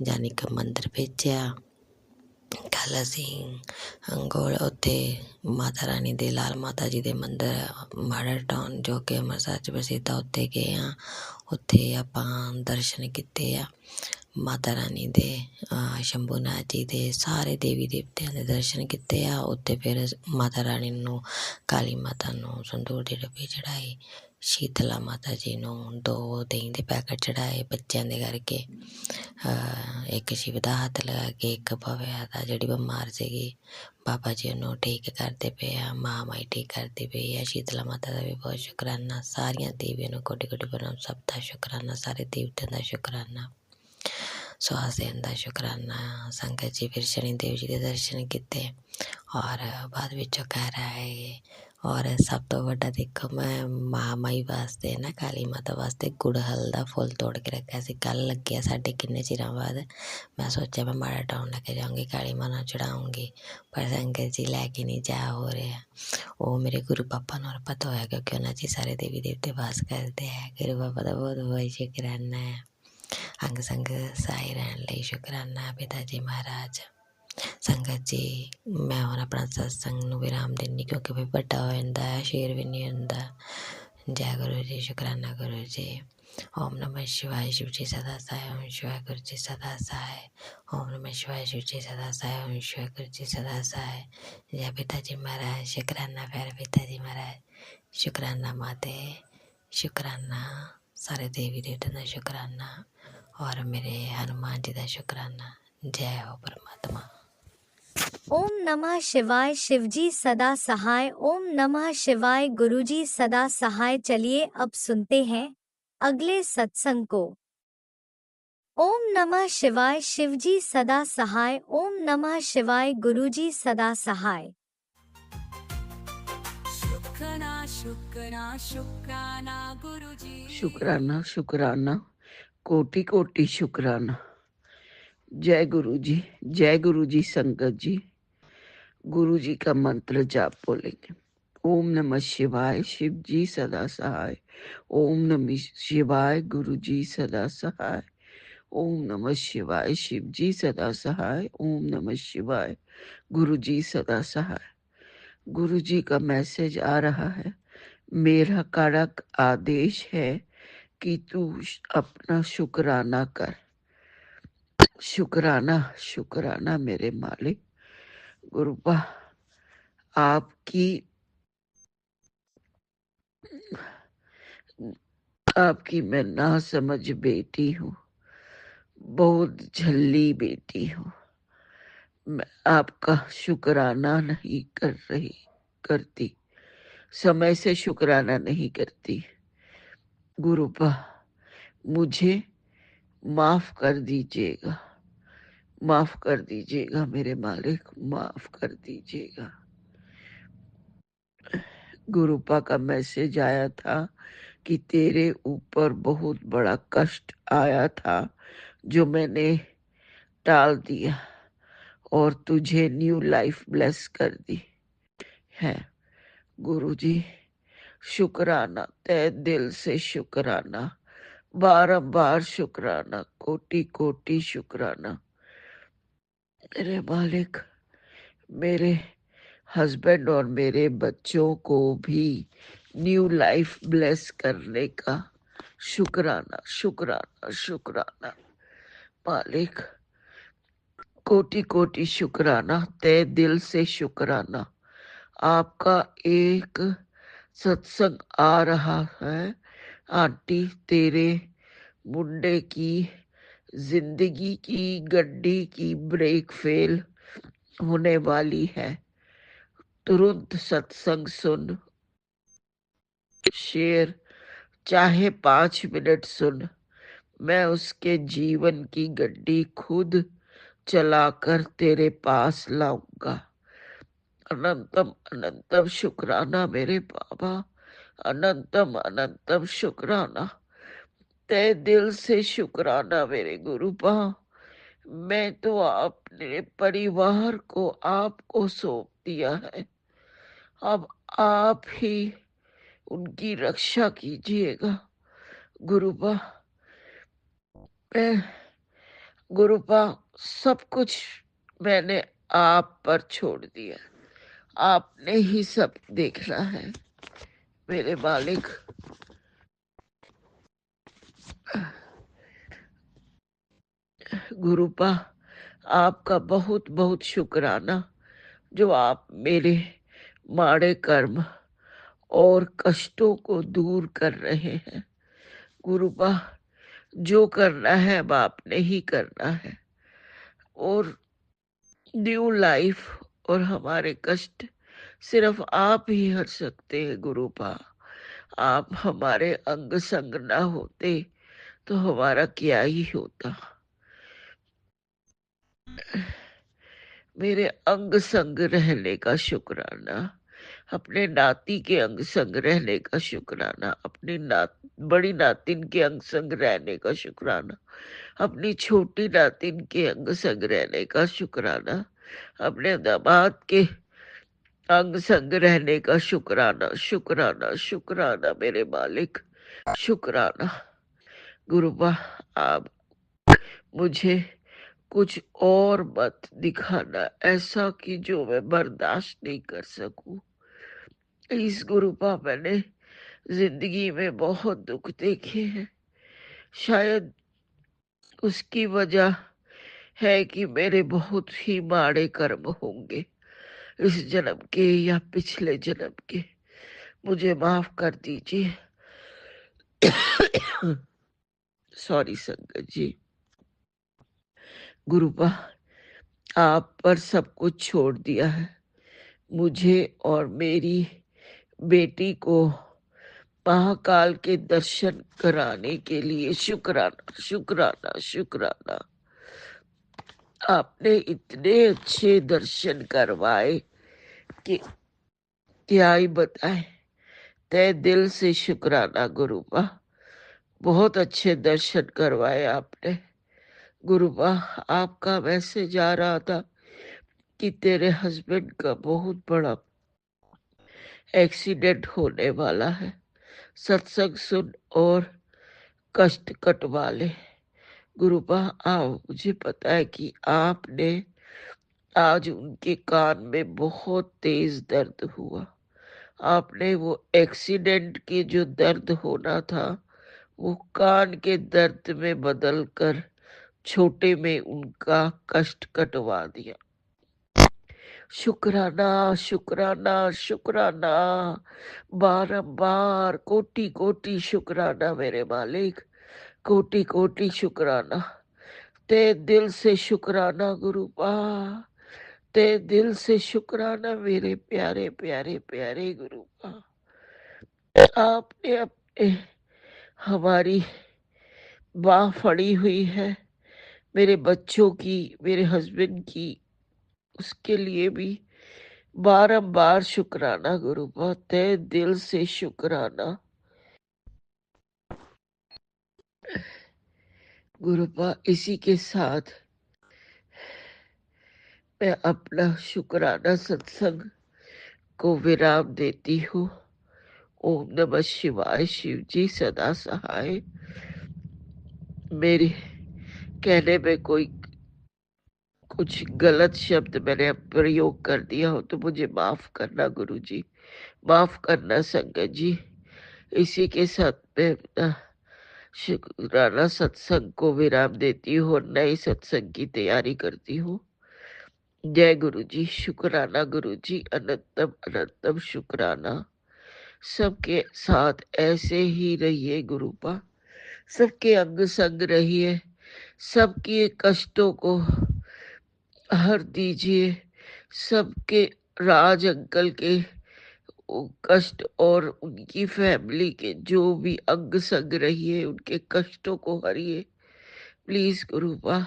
ਯਾਨੀ ਕਿ ਮੰਦਰ ਭੇਜਿਆ। ਕੱਲ੍ਹ ਅਸੀਂ ਗੋਲ ਉੱਥੇ ਮਾਤਾ ਰਾਣੀ ਦੇ, ਲਾਲ ਮਾਤਾ ਜੀ ਦੇ ਮੰਦਰ ਮਾਡਲ ਟਾਊਨ ਜੋ ਕਿ ਅੰਮ੍ਰਿਤਸਰ 'ਚ ਪ੍ਰਸਿੱਧ ਆ, ਉੱਥੇ ਗਏ ਹਾਂ। ਉੱਥੇ ਆਪਾਂ ਦਰਸ਼ਨ ਕੀਤੇ ਆ ਮਾਤਾ ਰਾਣੀ ਦੇ, ਸ਼ੰਭੂਨਾਥ ਜੀ ਦੇ, ਸਾਰੇ ਦੇਵੀ ਦੇਵਤਿਆਂ ਦੇ ਦਰਸ਼ਨ ਕੀਤੇ ਆ। ਉੱਥੇ ਫਿਰ ਮਾਤਾ ਰਾਣੀ ਨੂੰ, ਕਾਲੀ ਮਾਤਾ ਨੂੰ ਸੰਦੂਰ ਦੀ ਡੱਬੀ ਚੜ੍ਹਾਈ, ਸ਼ੀਤਲਾ ਮਾਤਾ ਜੀ ਨੂੰ 2 ਦਹੀਂ ਦੇ ਪੈਕਟ ਚੜ੍ਹਾਏ ਬੱਚਿਆਂ ਦੇ ਕਰਕੇ। ਇੱਕ ਸ਼ਿਵ ਦਾ ਹੱਥ ਲਗਾ ਕੇ, ਇੱਕ ਭਵਿਆ ਦਾ ਜਿਹੜੀ ਬਿਮਾਰ ਸੀਗੀ, ਬਾਬਾ ਜੀ ਉਹਨੂੰ ਠੀਕ ਕਰਦੇ ਪਏ ਆ, ਮਹਾਮਾਈ ਠੀਕ ਕਰਦੀ ਪਈ ਆ। ਸ਼ੀਤਲਾ ਮਾਤਾ ਦਾ ਵੀ ਬਹੁਤ ਸ਼ੁਕਰਾਨਾ। ਸਾਰੀਆਂ ਦੇਵੀਆਂ ਨੂੰ ਕੋਟੀ ਕੋਟੀ ਪ੍ਰਣਾਮ, ਸਭ ਦਾ ਸ਼ੁਕਰਾਨਾ, ਸਾਰੇ ਦੇਵਤਿਆਂ ਦਾ ਸ਼ੁਕਰਾਨਾ, ਸਵਾਸ ਦੇਣ ਦਾ ਸ਼ੁਕਰਾਨਾ। ਸੰਗਤ ਜੀ, ਫਿਰ ਸ਼ਨੀ ਦੇਵ ਜੀ ਦੇ ਦਰਸ਼ਨ ਕੀਤੇ ਔਰ ਬਾਅਦ ਵਿੱਚੋਂ ਘਰ ਆਏ। ਔਰ ਸਭ ਤੋਂ ਵੱਡਾ ਦੇਖੋ, ਮੈਂ ਮਹਾਮਾਈ ਵਾਸਤੇ ਨਾ, ਕਾਲੀ ਮਾਤਾ ਵਾਸਤੇ ਗੁੜਹਲ ਦਾ ਫੁੱਲ ਤੋੜ ਕੇ ਰੱਖਿਆ ਸੀ। ਕੱਲ੍ਹ ਲੱਗਿਆ ਸਾਡੇ ਕਿੰਨੇ ਚਿਰਾਂ ਬਾਅਦ। ਮੈਂ ਸੋਚਿਆ ਮੈਂ ਮਾੜਾ ਟਾਊਨ ਲੈ ਕੇ ਜਾਊਂਗੀ, ਕਾਲੀ ਮਾਂ ਨਾਲ ਚੜ੍ਹਾਊਂਗੀ, ਪਰ ਸੰਗਤ ਜੀ ਲੈ ਕੇ ਨਹੀਂ ਜਾ ਹੋ ਰਿਹਾ। ਉਹ ਮੇਰੇ ਗੁਰੂ ਪਾਪਾ ਨੂੰ ਪਤਾ ਹੋਇਆ, ਕਿਉਂਕਿ ਉਹਨਾਂ 'ਚ ਸਾਰੇ ਦੇਵੀ ਦੇਵਤੇ ਵਾਸ ਕਰਦੇ ਹੈ। ਗੁਰੂ ਪਾਪਾ ਦਾ ਬਹੁਤ ਬਹੁਤ ਸ਼ੁਕਰਾਨਾ ਹੈ। ਅੰਗ ਸੰਗ ਸਹਾਈ ਰਹਿਣ ਲਈ ਸ਼ੁਕਰਾਨਾ ਪਿਤਾ ਜੀ ਮਹਾਰਾਜ। ਸੰਗਤ ਜੀ, ਮੈਂ ਹੁਣ ਆਪਣਾ ਸਤਸੰਗ ਨੂੰ ਵਿਰਾਮ ਦਿੰਦੀ, ਕਿਉਂਕਿ ਵੀ ਵੱਡਾ ਹੋ ਜਾਂਦਾ ਹੈ, ਸ਼ੇਰ ਵੀ ਨਹੀਂ ਹੁੰਦਾ। ਜੈ ਗੁਰੂ ਜੀ, ਸ਼ੁਕਰਾਨਾ ਗੁਰੂ ਜੀ। ਓਮ ਨਮः शिवाय, शिव जी सदा सहाय, ओम शिवाय गुरु जी सदा सहाय। ओम नमः शिवाय, शिव जी सदा सहाय, ओम शिवाय गुरु जी सदा सहाय। जय पिताजी महाराज, शुकराना प्यारे पिताजी महाराज, शुकराना माते, शुकराना सारे देवी देवतां दा शुकराना, और मेरे हनुमान जी दा शुकराना। जय हो परमात्मा। ओम नमः शिवाय शिवजी सदा सहाय। ओम नमः शिवाय गुरुजी सदा सहाय। चलिए अब सुनते हैं अगले सत्संग को। ओम नमः शिवाय शिवजी सदा सहाय। ओम नमः शिवाय गुरुजी सदा सहाय। शुक्राना शुक्राना शुक्राना गुरुजी शुक्राना शुक्राना कोटि कोटि शुक्राना। जय गुरु जी, जय गुरु जी। संगत जी, गुरु जी का मंत्र जाप बोलेंगे। ओम नमः शिवाय शिव जी सदा सहाय। ओम नमः शिवाय गुरु जी सदा सहाय। ओम नमः शिवाय शिव जी सदा सहाय। ओम नमः शिवाय गुरु जी सदा सहाय। गुरु जी का मैसेज आ रहा है। मेरा कड़क आदेश है कि तू अपना शुक्राना कर। शुक्राना शुक्राना मेरे मालिक। गुरुपा, आपकी मैं ना समझ बेटी हूँ, बहुत झल्ली बेटी हूँ। मैं आपका शुक्राना नहीं करती, समय से शुक्राना नहीं करती। गुरुपा, मुझे माफ कर दीजिएगा, माफ कर दीजिएगा मेरे मालिक, माफ कर दीजिएगा। गुरुपा का मैसेज आया था कि तेरे ऊपर बहुत बड़ा कष्ट आया था जो मैंने टाल दिया और तुझे न्यू लाइफ ब्लेस कर दी है। गुरुजी, शुक्राना, तहे दिल से शुक्राना, बारंबार शुक्राना, कोटि कोटि शुक्राना। मेरे मालिक, मेरे हस्बैंड और मेरे बच्चों को भी न्यू लाइफ ब्लेस करने का शुक्राना शुक्राना शुक्राना। मालिक, कोटि कोटि शुक्राना, तहे दिल से शुक्राना। आपका एक सत्संग आ रहा है। आंटी, तेरे मुंडे की जिंदगी की गड्डी की ब्रेक फेल होने वाली है। तुरंत सत्संग सुन, शेयर चाहे 5 मिनट सुन। मैं उसके जीवन की गड्डी खुद चलाकर तेरे पास लाऊंगा। अनंतम अनंतम शुक्राना मेरे बाबा, अनंतम अनंतम शुक्राना, तहे दिल से शुक्राना मेरे गुरुपा। मैं तो अपने परिवार को आपको सौंप दिया है, अब आप ही उनकी रक्षा कीजिएगा। गुरुपा, मैं गुरुपा सब कुछ मैंने आप पर छोड़ दिया, आपने ही सब देखना है मेरे मालिक। गुरुपा, आपका बहुत बहुत शुक्राना जो आप मेरे माड़े कर्म और कष्टों को दूर कर रहे हैं। गुरुपा, जो करना है अब आपने ही करना है और न्यू लाइफ और हमारे कष्ट सिर्फ आप ही हर सकते हैं। गुरुपा, आप हमारे अंग संग ना होते तो हमारा क्या ही होता। मेरे अंग संग रहने का शुक्राना, अपने नाती के अंग संग रहने का शुक्राना, अपनी बड़ी नातिन के अंग संग रहने का शुक्राना, अपनी छोटी नातिन के अंग संग रहने का शुक्राना, अपने दामाद के अंग संग रहने का शुक्राना शुक्राना शुक्राना मेरे मालिक, शुक्राना। गुरुबा, आप मुझे कुछ और मत दिखाना ऐसा कि जो मैं बर्दाश्त नहीं कर सकूं। इस गुरुपा, मैंने जिंदगी में बहुत दुख देखे हैं, शायद उसकी वजह है कि मेरे बहुत ही माड़े कर्म होंगे इस जन्म के या पिछले जन्म के। मुझे माफ कर दीजिए। सॉरी संगत जी। गुरुपा, आप पर सब कुछ छोड़ दिया है। मुझे और मेरी बेटी को महाकाल के दर्शन कराने के लिए शुक्राना, शुक्राना, शुक्राना। आपने इतने अच्छे दर्शन करवाए कि क्या ही बताए। तहे दिल से शुक्राना गुरुबा। बहुत अच्छे दर्शन करवाए आपने गुरुबा। आपका मैसेज आ रहा था कि तेरे हस्बैंड का बहुत बड़ा एक्सीडेंट होने वाला है। सत्संग सुन और कष्ट कटवा ले गुरुबा। मुझे पता है कि आपने आज उनके कान में बहुत तेज दर्द हुआ। आपने वो एक्सीडेंट के जो दर्द होना था वो कान के दर्द में बदल कर छोटे में उनका कष्ट कटवा दिया। शुक्राना, शुक्राना, शुक्राना। बारंबार कोटि कोटि शुक्राना मेरे मालिक। कोटि कोटि शुक्राना। ते दिल से शुक्राना गुरुबा। ते दिल से शुक्राना मेरे प्यारे प्यारे प्यारे गुरुबा। आपने अपने हमारी बाह फड़ी हुई है, मेरे बच्चों की, मेरे हस्बैंड की, उसके लिए भी बारंबार शुक्राना गुरुबा। तहे दिल से शुक्राना गुरुबा। इसी के साथ मैं अपना शुक्राना सत्संग को विराम देती हूँ। ओम नमः शिवाय। शिव जी सदा सहाय। मेरे कहने में कोई कुछ गलत शब्द मैंने प्रयोग कर दिया हो तो मुझे माफ करना गुरु जी, माफ करना संगत जी। इसी के साथ मैं अपना शुक्राना सत्संग को विराम देती हूँ और नए सत्संग की तैयारी करती हूँ। जय गुरु जी। शुक्राना गुरु जी। अनंतम अनंतम शुक्राना। सबके साथ ऐसे ही रहिए गुरुपा। सबके अंग संग रहिए। सबके कष्टों को हर दीजिए। सबके राज अंकल के कष्ट और उनकी फैमिली के जो भी अंग संग रहिए उनके कष्टों को हरिए प्लीज गुरुपा।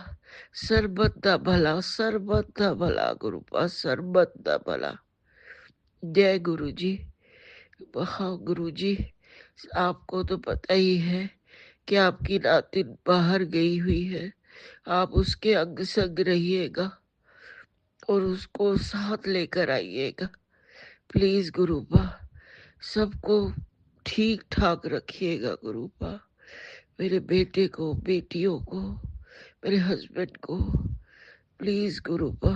सरबत दा भला, सरबत दा भला गुरुपा, सरबत दा भला। जय गुरु जी। हाँ गुरु जी, आपको तो पता ही है कि आपकी नातिन बाहर गई हुई है। आप उसके अंग संग रहिएगा और उसको साथ लेकर आइएगा प्लीज गुरुपा। सबको ठीक ठाक रखिएगा गुरुपा। मेरे बेटे को, बेटियों को, मेरे हस्बैंड को प्लीज गुरुपा।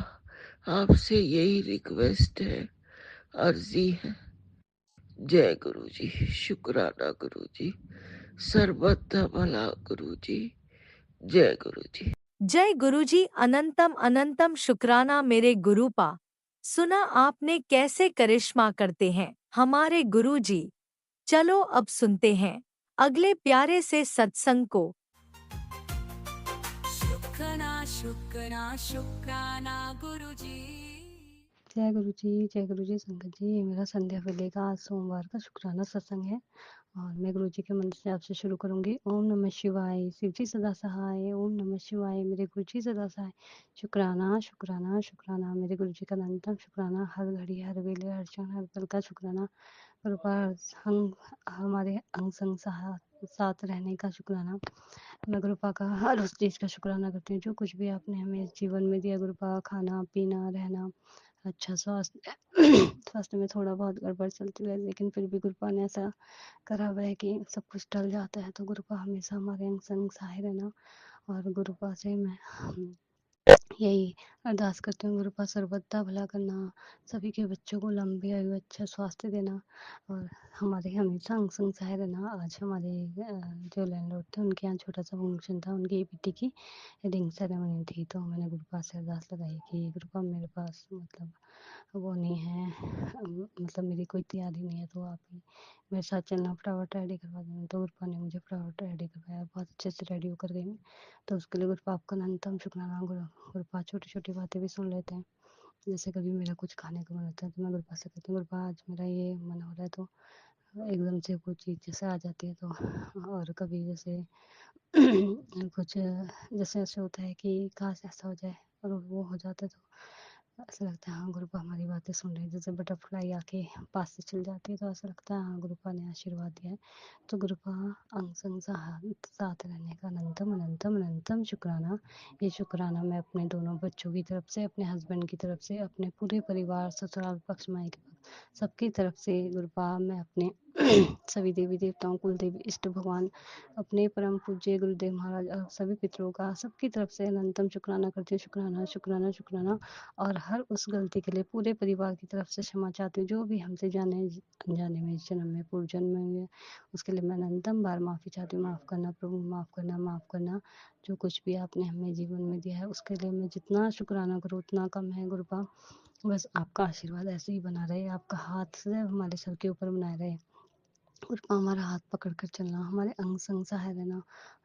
आपसे यही रिक्वेस्ट है, अर्जी है। जय गुरु जी। शुक्राना गुरु जी। सर्वत भला गुरु जी। जय गुरु जी। जय गुरुजी। अनंतम अनंतम शुक्राना मेरे गुरुपा। सुना आपने कैसे करिश्मा करते हैं हमारे गुरुजी। चलो अब सुनते हैं अगले प्यारे से सत्संग को। शुक्राना शुक्राना शुक्राना गुरुजी। जय गुरु जी संगत जी। ये मेरा संध्या वेले का आज सोमवार का शुक्राना सत्संग है और मैं गुरु जी के मंत्र से आपसे शुरू करूंगी। ओम नमः शिवाय। शिव जी सदा सहाय। ओम नमः शिवाय। मेरे गुरु जी सदा सहाय। शुक्राना शुक्राना शुक्राना मेरे गुरु जी का अनंतम शुक्राना। हर घड़ी हर वेले हर क्षण हर पल का शुक्राना। कृपा हमारे अंग संग साथ रहने का शुक्राना। मैं गुरुपा का हर उस चीज़ का शुक्राना करती हूँ जो कुछ भी आपने हमें इस जीवन में दिया। गुरुपा खाना पीना रहना, अच्छा स्वास्थ्य स्वास्थ्य में थोड़ा बहुत गड़बड़ चलती है लेकिन फिर भी गुरुपा ने ऐसा करा हुआ है कि सब कुछ टल जाता है। तो गुरुपा हमेशा हमारे अंग संग सहाय रहना। और गुरुपा से मैं यही अरदास करती हूँ, गुरुपा सर्वदा भला करना, सभी के बच्चों को लंबी आयु अच्छा स्वास्थ्य देना और हमारे हमेशा अंग संग सहाय रहना। आज हमारे जो लैंडलॉर्ड थे उनके यहाँ छोटा सा फंक्शन था, उनकी बेटी की रिंग सेरेमनी थी। तो मैंने गुरुपा से अरदास लगाई कि गुरुपा मेरे पास मतलब वो नहीं है, मतलब मेरी कोई तैयारी नहीं है तो आप ही मेरे साथ चलना, फटाफट रेडी करवा देना। तो गुरुपा ने मुझे फटाफट रेडी करवाया, बहुत अच्छे से रेडी होकर गई मैं। तो उसके लिए गुरुपा आपका अनंतम शुक्राना गुरुपा छोटी-छोटी बातें भी सुन लेते हैं। जैसे कभी मेरा कुछ खाने का मन होता है तो मैं गुरुपा से कहती हूँ, गुरुपा आज मेरा ये मन हो रहा है, तो एकदम से कोई चीज़ जैसे आ जाती है तो। और कभी जैसे कुछ जैसे ऐसे होता है कि काश ऐसा हो जाए और वो हो जाता है, तो ऐसा लगता है हाँ गुरुपा हमारी बातें सुन रहे हैं। जैसे बटरफ्लाई आके पास से चल जाती है तो ऐसा लगता है हाँ गुरुपा ने आशीर्वाद दिया है। तो गुरुपा अंग संग साथ रहने का अनंतम अनंतम अनंतम शुक्राना। ये शुक्राना मैं अपने दोनों बच्चों की तरफ से, अपने हस्बैंड की तरफ से, अपने पूरे परिवार, ससुराल पक्ष, मायके पक्ष, सबकी तरफ से गुरुपा मैं अपने सभी देवी देवताओं, कुल देवी, इष्ट भगवान, अपने परम पूज्य गुरुदेव महाराज और सभी पितरों का सबकी तरफ से अनंतम शुक्राना करती हूँ। शुक्राना शुक्राना शुक्राना। और हर उस गलती के लिए पूरे परिवार की तरफ से क्षमा चाहती हूँ, जो भी हमसे जाने अनजाने में, इस जन्म में, पूर्व जन्म में हुए, उसके लिए मैं अनंतम बार माफ़ी चाहती हूँ। माफ़ करना प्रभु, माफ़ करना, माफ़ करना। जो कुछ भी आपने हमें जीवन में दिया है उसके लिए मैं जितना शुक्राना करूँ उतना कम है गुरुपा। बस आपका आशीर्वाद ऐसे ही बना रहे, आपका हाथ से हमारे सर के ऊपर बनाए रहे। गुरुपा हमारा हाथ पकड़ कर चलना, हमारे अंग संग सहाय रहना।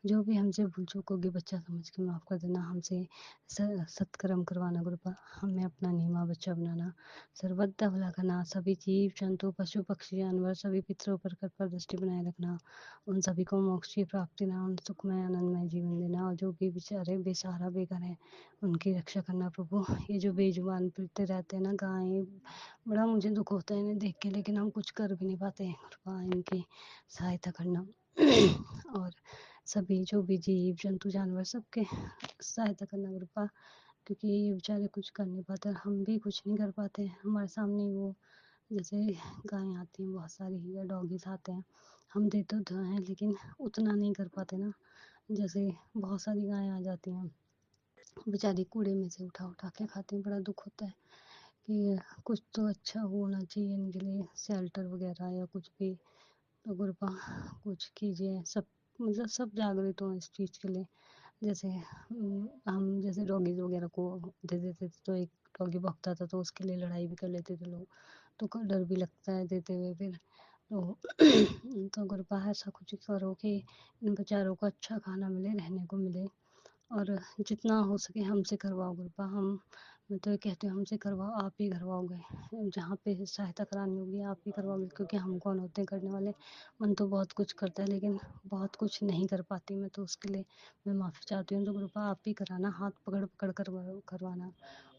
जो भी हमसे भूल चूक होगी बच्चा समझ के माफ़ कर देना, हमसे सत्कर्म करवाना गुरुपा, हमें अपना नीमा बच्चा बनाना, सर्वदा भला करना, सभी जीव जंतु पशु पक्षी जानवर सभी पितरों पर कृपा दृष्टि बनाए रखना, उन सभी को मोक्ष की प्राप्ति ना, उन सुखमय आनंदमय जीवन देना। और जो भी बेचारे बेसहारा बेघर हैं उनकी रक्षा करना प्रभु। ये जो बेजुबान फिरते रहते हैं ना गायें, बड़ा मुझे दुख होता है इन्हें देख के, लेकिन हम कुछ कर भी नहीं पाते हैं कृपा इनकी सहायता करना। और सभी जो भी जीव जंतु जानवर सबके सहायता करना कृपा, क्योंकि ये बेचारे कुछ कर नहीं पाते, हम भी कुछ नहीं कर पाते। हमारे सामने वो जैसे गायें आती हैं बहुत सारी या डॉगीज आते हैं, हम देते तो हैं लेकिन उतना नहीं कर पाते ना। जैसे बहुत सारी गायें आ जाती हैं, बेचारी कूड़े में से उठा उठा के खाती हैं, बड़ा दुख होता है कि कुछ तो अच्छा होना चाहिए इनके लिए, शेल्टर वगैरह या कुछ भी। तो गुरुपा कुछ कीजिए, सब मतलब सब जागृत हों इस चीज़ के लिए। जैसे हम जैसे डॉगीज वगैरह को दे देते थे तो एक डॉगी भौंकता था तो उसके लिए लड़ाई भी कर लेते थे लोग, तो डर भी लगता है देते हुए फिर। तो तो गुरुपा ऐसा कुछ करो कि इन बेचारों को अच्छा खाना मिले, रहने को मिले, और जितना हो सके हमसे करवाओ गुरुपा। मैं तो ये कहती हूँ हमसे करवाओ, आप ही करवाओगे, जहाँ पे सहायता करानी होगी आप ही करवाओगे, क्योंकि हम कौन होते हैं करने वाले। मन तो बहुत कुछ करता है लेकिन बहुत कुछ नहीं कर पाती मैं, तो उसके लिए मैं माफ़ी चाहती हूँ। तो गुरुपा आप ही कराना, हाथ पकड़ पकड़ कर करवाना।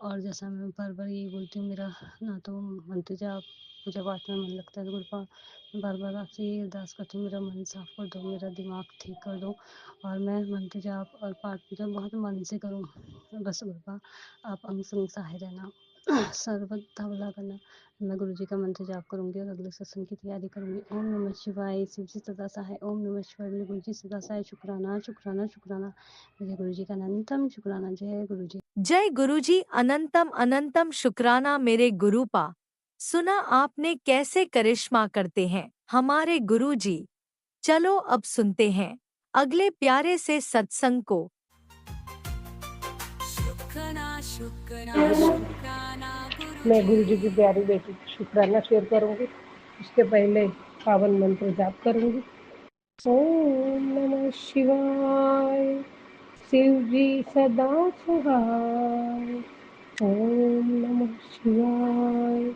और जैसा मैं बार बार यही बोलती हूँ, मेरा ना तो मंत्र जाप पूजा पाठ में मन लगता है, तो गुरुपा बार बार आपसे ये अरदास करती हूँ, मेरा मन साफ कर दो, मेरा दिमाग ठीक कर दो, और मैं मंत्र जाप और पाठ पूजा बहुत मन से करूँ। बस गुरुपा आप अंग संग सहाय रहना, सर्वदा भला करना। मैं गुरु जी का मंत्र जाप करूंगी और अगले सत्संग की तैयारी करूंगी। ओम नमः शिवाय, शिव जी सदा सहाय। ओम नमः शिवाय, मेरे गुरु जी सदा सहाय। शुक्राना शुक्राना शुक्राना, मेरे गुरु जी का अनंतम शुक्राना। जय गुरु जी। जय गुरुजी, अनंतम अनंतम शुक्राना मेरे गुरुपा। सुना आपने कैसे करिश्मा करते हैं हमारे गुरुजी। चलो अब सुनते हैं अगले प्यारे से सत्संग को। शुक्राना शुक्राना शुक्राना मैं गुरु जी गुरुजी। की प्यारी बेटी शुक्राना शेयर करूंगी। उसके पहले पावन मंत्र जाप करूंगी। ओम नमः शिवाय, शिव जी सदा सहाय। ओम नमः शिवाय,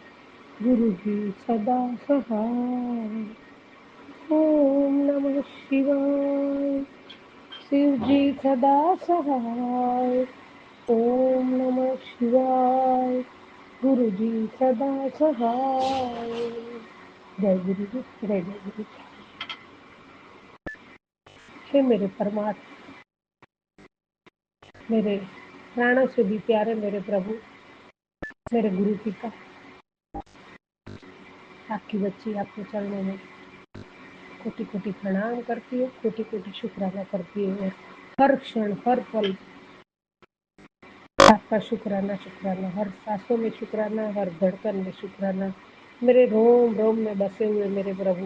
गुरु जी सदा सहाय। ओम नमः शिवाय, शिव जी सदा सहाय। ओम नमः शिवाय, गुरु जी सदा सहाय। जय गुरु जी, जय गुरु जी। हे मेरे परमात्मा, मेरे प्राणों से भी प्यारे मेरे प्रभु, मेरे गुरु पिता, आपकी बच्ची आपके चरणों में कोटि कोटि प्रणाम करती है, कोटि कोटि शुक्राना करती है, और हर क्षण हर पल आपका शुक्राना शुक्राना, हर सांसों में शुक्राना, हर धड़कन में शुक्राना। मेरे रोम रोम में बसे हुए मेरे प्रभु,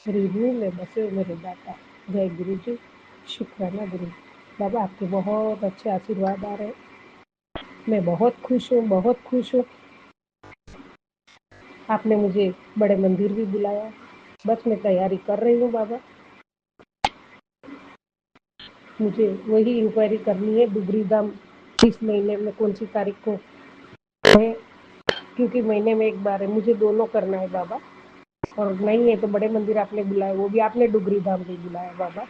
मेरी रूह में बसे हुए मेरे दाता। जय गुरु जी, शुक्राना गुरु जी। बाबा आपके बहुत अच्छे आशीर्वाद आ रहे हैं, मैं बहुत खुश हूँ, बहुत खुश हूँ। आपने मुझे बड़े मंदिर भी बुलाया, बस मैं तैयारी कर रही हूँ बाबा। मुझे वही इंक्वायरी करनी है, डुबरी धाम इस महीने में कौन सी तारीख को है, क्योंकि महीने में एक बार है, मुझे दोनों करना है बाबा। और नहीं है तो बड़े मंदिर आपने बुलाए, वो भी आपने डुगरी धाम भी बुलाया बाबा।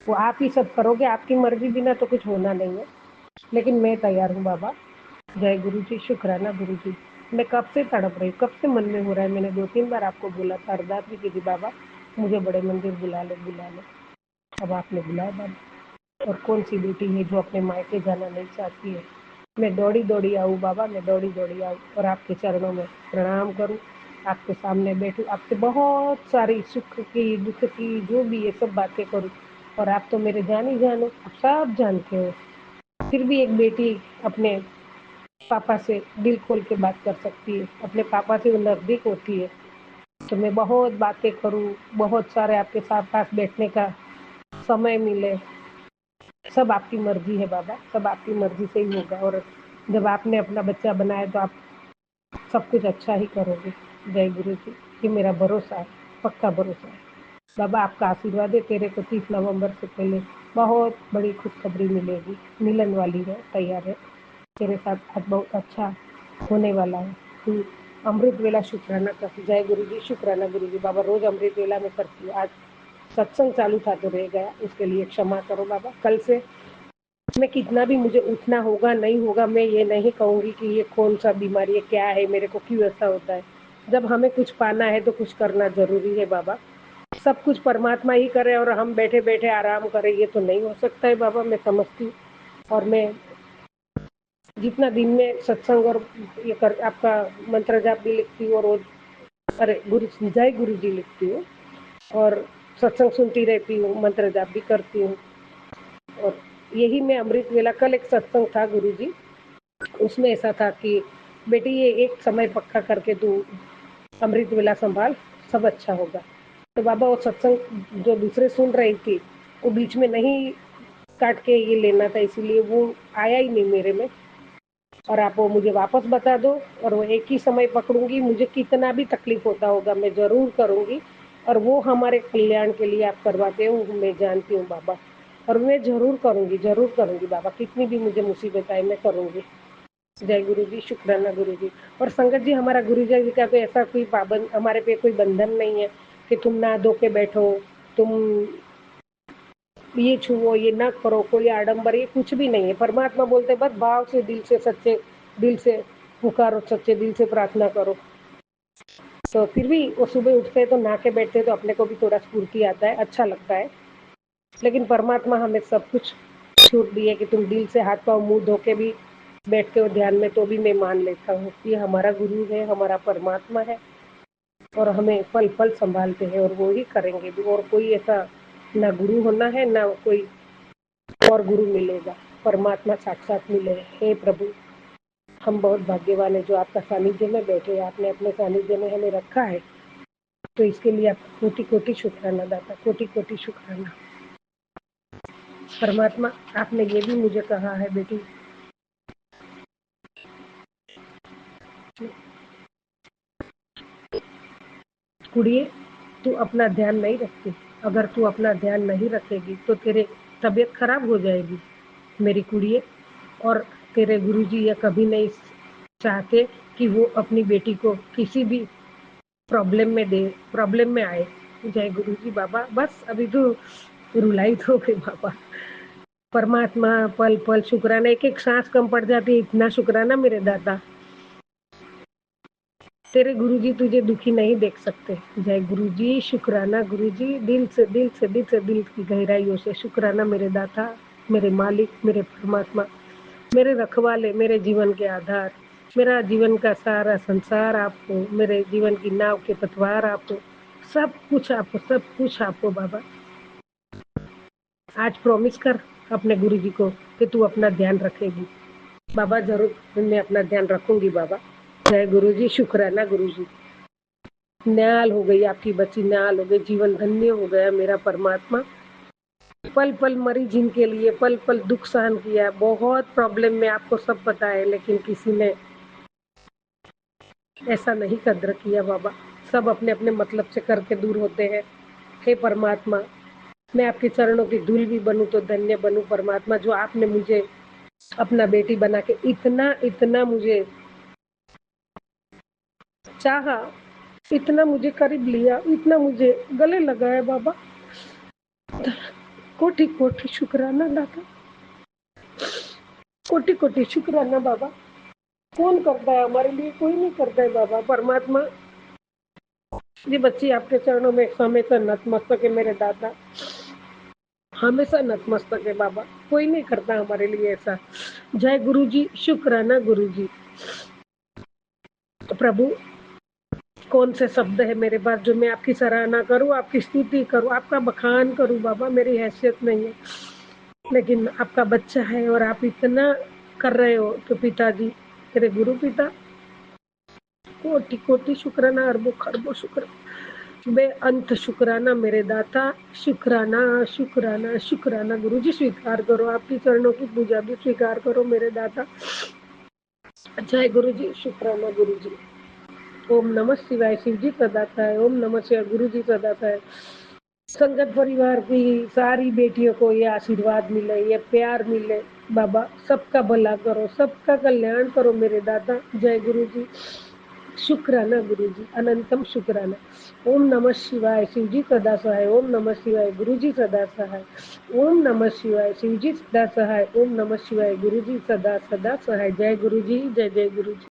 वो आप ही सब करोगे, आपकी मर्जी बिना तो कुछ होना नहीं है, लेकिन मैं तैयार हूँ बाबा। जय गुरु जी, शुक्राना गुरु जी। मैं कब से तड़प रही, कब से मन में हो रहा है, मैंने 2-3 बार आपको बोला था, अरदास भी की थी बाबा मुझे बड़े मंदिर बुला लो बुला लो। अब आपने बुलाया बाबा। और कौन सी बेटी है जो अपने मायके जाना नहीं चाहती है। मैं दौड़ी दौड़ी आऊँ बाबा, मैं दौड़ी दौड़ी आऊँ और आपके चरणों में प्रणाम करूँ, आपके सामने बैठूँ, आपसे बहुत सारी सुख की दुख की जो भी ये सब बातें करूँ। और आप तो मेरे जान ही जानो, आप सब जानते हो। फिर भी एक बेटी अपने पापा से दिल खोल के बात कर सकती है, अपने पापा से वो नज़दीक होती है। तो मैं बहुत बातें करूँ, बहुत सारे आपके साथ पास बैठने का समय मिले, सब आपकी मर्जी है बाबा, सब आपकी मर्जी से ही होगा। और जब आपने अपना बच्चा बनाया तो आप सब कुछ अच्छा ही करोगे। जय गुरु जी, ये मेरा भरोसा है, पक्का भरोसा है बाबा। आपका आशीर्वाद है, तेरे को 30 नवंबर से पहले बहुत बड़ी खुशखबरी मिलेगी, मिलन वाली है, तैयार है। तेरे साथ आज बहुत अच्छा होने वाला है। तू अमृत वेला शुक्राना कर। जय गुरु जी, शुक्राना गुरु जी। बाबा रोज अमृत वेला में करती हूँ, आज सत्संग चालू था तो रह गया, उसके लिए क्षमा करो बाबा। कल से मैं कितना भी मुझे उठना होगा नहीं होगा, मैं ये नहीं कहूँगी कि ये कौन सा बीमारी है, क्या है, मेरे को क्यों ऐसा होता है। जब हमें कुछ पाना है तो कुछ करना जरूरी है बाबा। सब कुछ परमात्मा ही करे और हम बैठे बैठे आराम करें, ये तो नहीं हो सकता है बाबा, मैं समझती हूँ। और मैं जितना दिन में सत्संग और ये कर आपका मंत्र जाप भी लिखती हूँ और रोज अरे गुरु जय गुरु जी लिखती हूँ और सत्संग सुनती रहती हूँ, मंत्र जाप भी करती हूँ। और यही मैं अमृत वेला, कल एक सत्संग था गुरु जी, उसमें ऐसा था कि बेटी ये एक समय पक्का करके तू अमृत वेला संभाल, सब अच्छा होगा। तो बाबा वो सत्संग जो दूसरे सुन रही थी वो बीच में नहीं काट के ये लेना था, इसीलिए वो आया ही नहीं मेरे में। और आप वो मुझे वापस बता दो और वो एक ही समय पकड़ूंगी, मुझे कितना भी तकलीफ होता होगा मैं ज़रूर करूंगी। और वो हमारे कल्याण के लिए आप करवाते हो, मैं जानती हूँ बाबा। और मैं ज़रूर करूंगी बाबा, कितनी भी मुझे मुसीबत आए मैं करूंगी। जय गुरु जी, शुक्राना गुरु जी। और संगत जी, हमारा गुरु जी का कोई ऐसा कोई पाबंद हमारे पे कोई बंधन नहीं है कि तुम ना धो के बैठो, तुम ये छुओ, ये ना करो, कोई आडंबर, ये कुछ भी नहीं है। परमात्मा बोलते बस भाव से, दिल से, सच्चे दिल से पुकारो, सच्चे दिल से प्रार्थना करो। तो फिर भी वो सुबह उठते तो नहा के बैठते तो अपने को भी थोड़ा स्फूर्ति आता है, अच्छा लगता है। लेकिन परमात्मा हमें सब कुछ छूट दी है कि तुम दिल से हाथ पाँव मुंह धो के भी बैठते हो ध्यान में, तो भी मैं मान लेता हूँ ये हमारा गुरु है, हमारा परमात्मा है और हमें पल पल संभालते हैं और वो ही करेंगे भी। और कोई ऐसा ना गुरु होना है ना कोई और गुरु मिलेगा, परमात्मा साक्षात मिले। हे प्रभु, हम बहुत भाग्यवान है जो आपका सानिध्य में बैठे, आपने अपने सानिध्य में हमें रखा है, तो इसके लिए आपका कोटि कोटि शुक्राना दाता, कोटि कोटि शुक्राना। परमात्मा, आपने ये भी मुझे कहा है बेटी, कुड़िए तू अपना ध्यान नहीं रखती, अगर तू अपना ध्यान नहीं रखेगी तो तेरे तबीयत खराब हो जाएगी मेरी कुड़िए। और तेरे गुरुजी ये कभी नहीं चाहते कि वो अपनी बेटी को किसी भी प्रॉब्लम में आए। जय गुरुजी बाबा, बस अभी तो रुलाई तो गई बाबा। परमात्मा पल पल शुक्राना, एक एक सांस कम पड़ जाती है, इतना शुक्राना मेरे दादा। तेरे गुरुजी तुझे दुखी नहीं देख सकते। जय गुरुजी, शुक्राना गुरुजी, दिल से दिल से दिल से दिल की गहराइयों से शुक्राना मेरे दाता, मेरे मालिक, मेरे परमात्मा, मेरे रखवाले, मेरे जीवन के आधार, मेरा जीवन का सारा संसार आप हो, मेरे जीवन की नाव के पतवार आप हो, सब कुछ आपको बाबा। आज प्रॉमिस कर अपने गुरुजी को कि तू अपना ध्यान रखेगी। बाबा जरूर मैं अपना ध्यान रखूंगी बाबा। जय गुरुजी, शुक्राना गुरुजी। न्याल हो गई आपकी बच्ची, न्याल हो गई, जीवन धन्य हो गया मेरा परमात्मा। पल पल मरी जिनके लिए पल पल दुख सहन किया, बहुत प्रॉब्लम में आपको सब पता है, लेकिन किसी ने ऐसा नहीं कद्र किया बाबा। सब अपने अपने मतलब से करके दूर होते हैं। हे परमात्मा, मैं आपके चरणों की धूल भी बनूं तो धन्य बनूं परमात्मा, जो आपने मुझे अपना बेटी बना के इतना इतना मुझे चाहा, इतना मुझे करीब लिया, इतना मुझे गले लगाया बाबा। कोटि कोटि शुक्राना दाता, कोटि कोटि शुक्राना बाबा। कौन करता है हमारे लिए? कोई नहीं करता है बाबा। परमात्मा, ये बच्ची आपके चरणों में हमेशा नतमस्तक है मेरे दाता, हमेशा नतमस्तक है बाबा। कोई नहीं करता हमारे लिए ऐसा। जय गुरु जी, शुक्राना गुरु जी। प्रभु, कौन से शब्द है मेरे पास जो मैं आपकी सराहना करूं, आपकी स्तुति करूं, आपका बखान करूं बाबा। मेरी हैसियत नहीं है, लेकिन आपका बच्चा है और आप इतना कर रहे हो तो पिताजी, मेरे गुरु पिता, कोटि कोटि शुक्राना, अरबों खरबों शुक्राना, बेअंत शुक्राना मेरे दाता। शुक्राना शुक्राना शुक्राना गुरु जी। स्वीकार करो, आपकी चरणों की पूजा भी स्वीकार करो मेरे दाता। जय गुरु जी, शुक्राना गुरु जी। ओम नमः शिवाय। शिव जी का दाता है। ओम नमः शिवाय। गुरु जी का दाता है। संगत परिवार की सारी बेटियों को ये आशीर्वाद मिले, ये प्यार मिले बाबा। सबका भला करो, सबका कल्याण करो मेरे दाता। जय गुरु जी, शुक्राना गुरु जी, अनंतम शुक्राना। ओम नमः शिवाय। शिव जी सदा सहाय। ओम नमः शिवाय। गुरु जी सदा सहाय। ओम नमः शिवाय। शिव जी सदा सहाय। ओम नमः शिवाय। गुरु जी सदा सदा सहाय। जय गुरु जी, जय जय गुरु जी।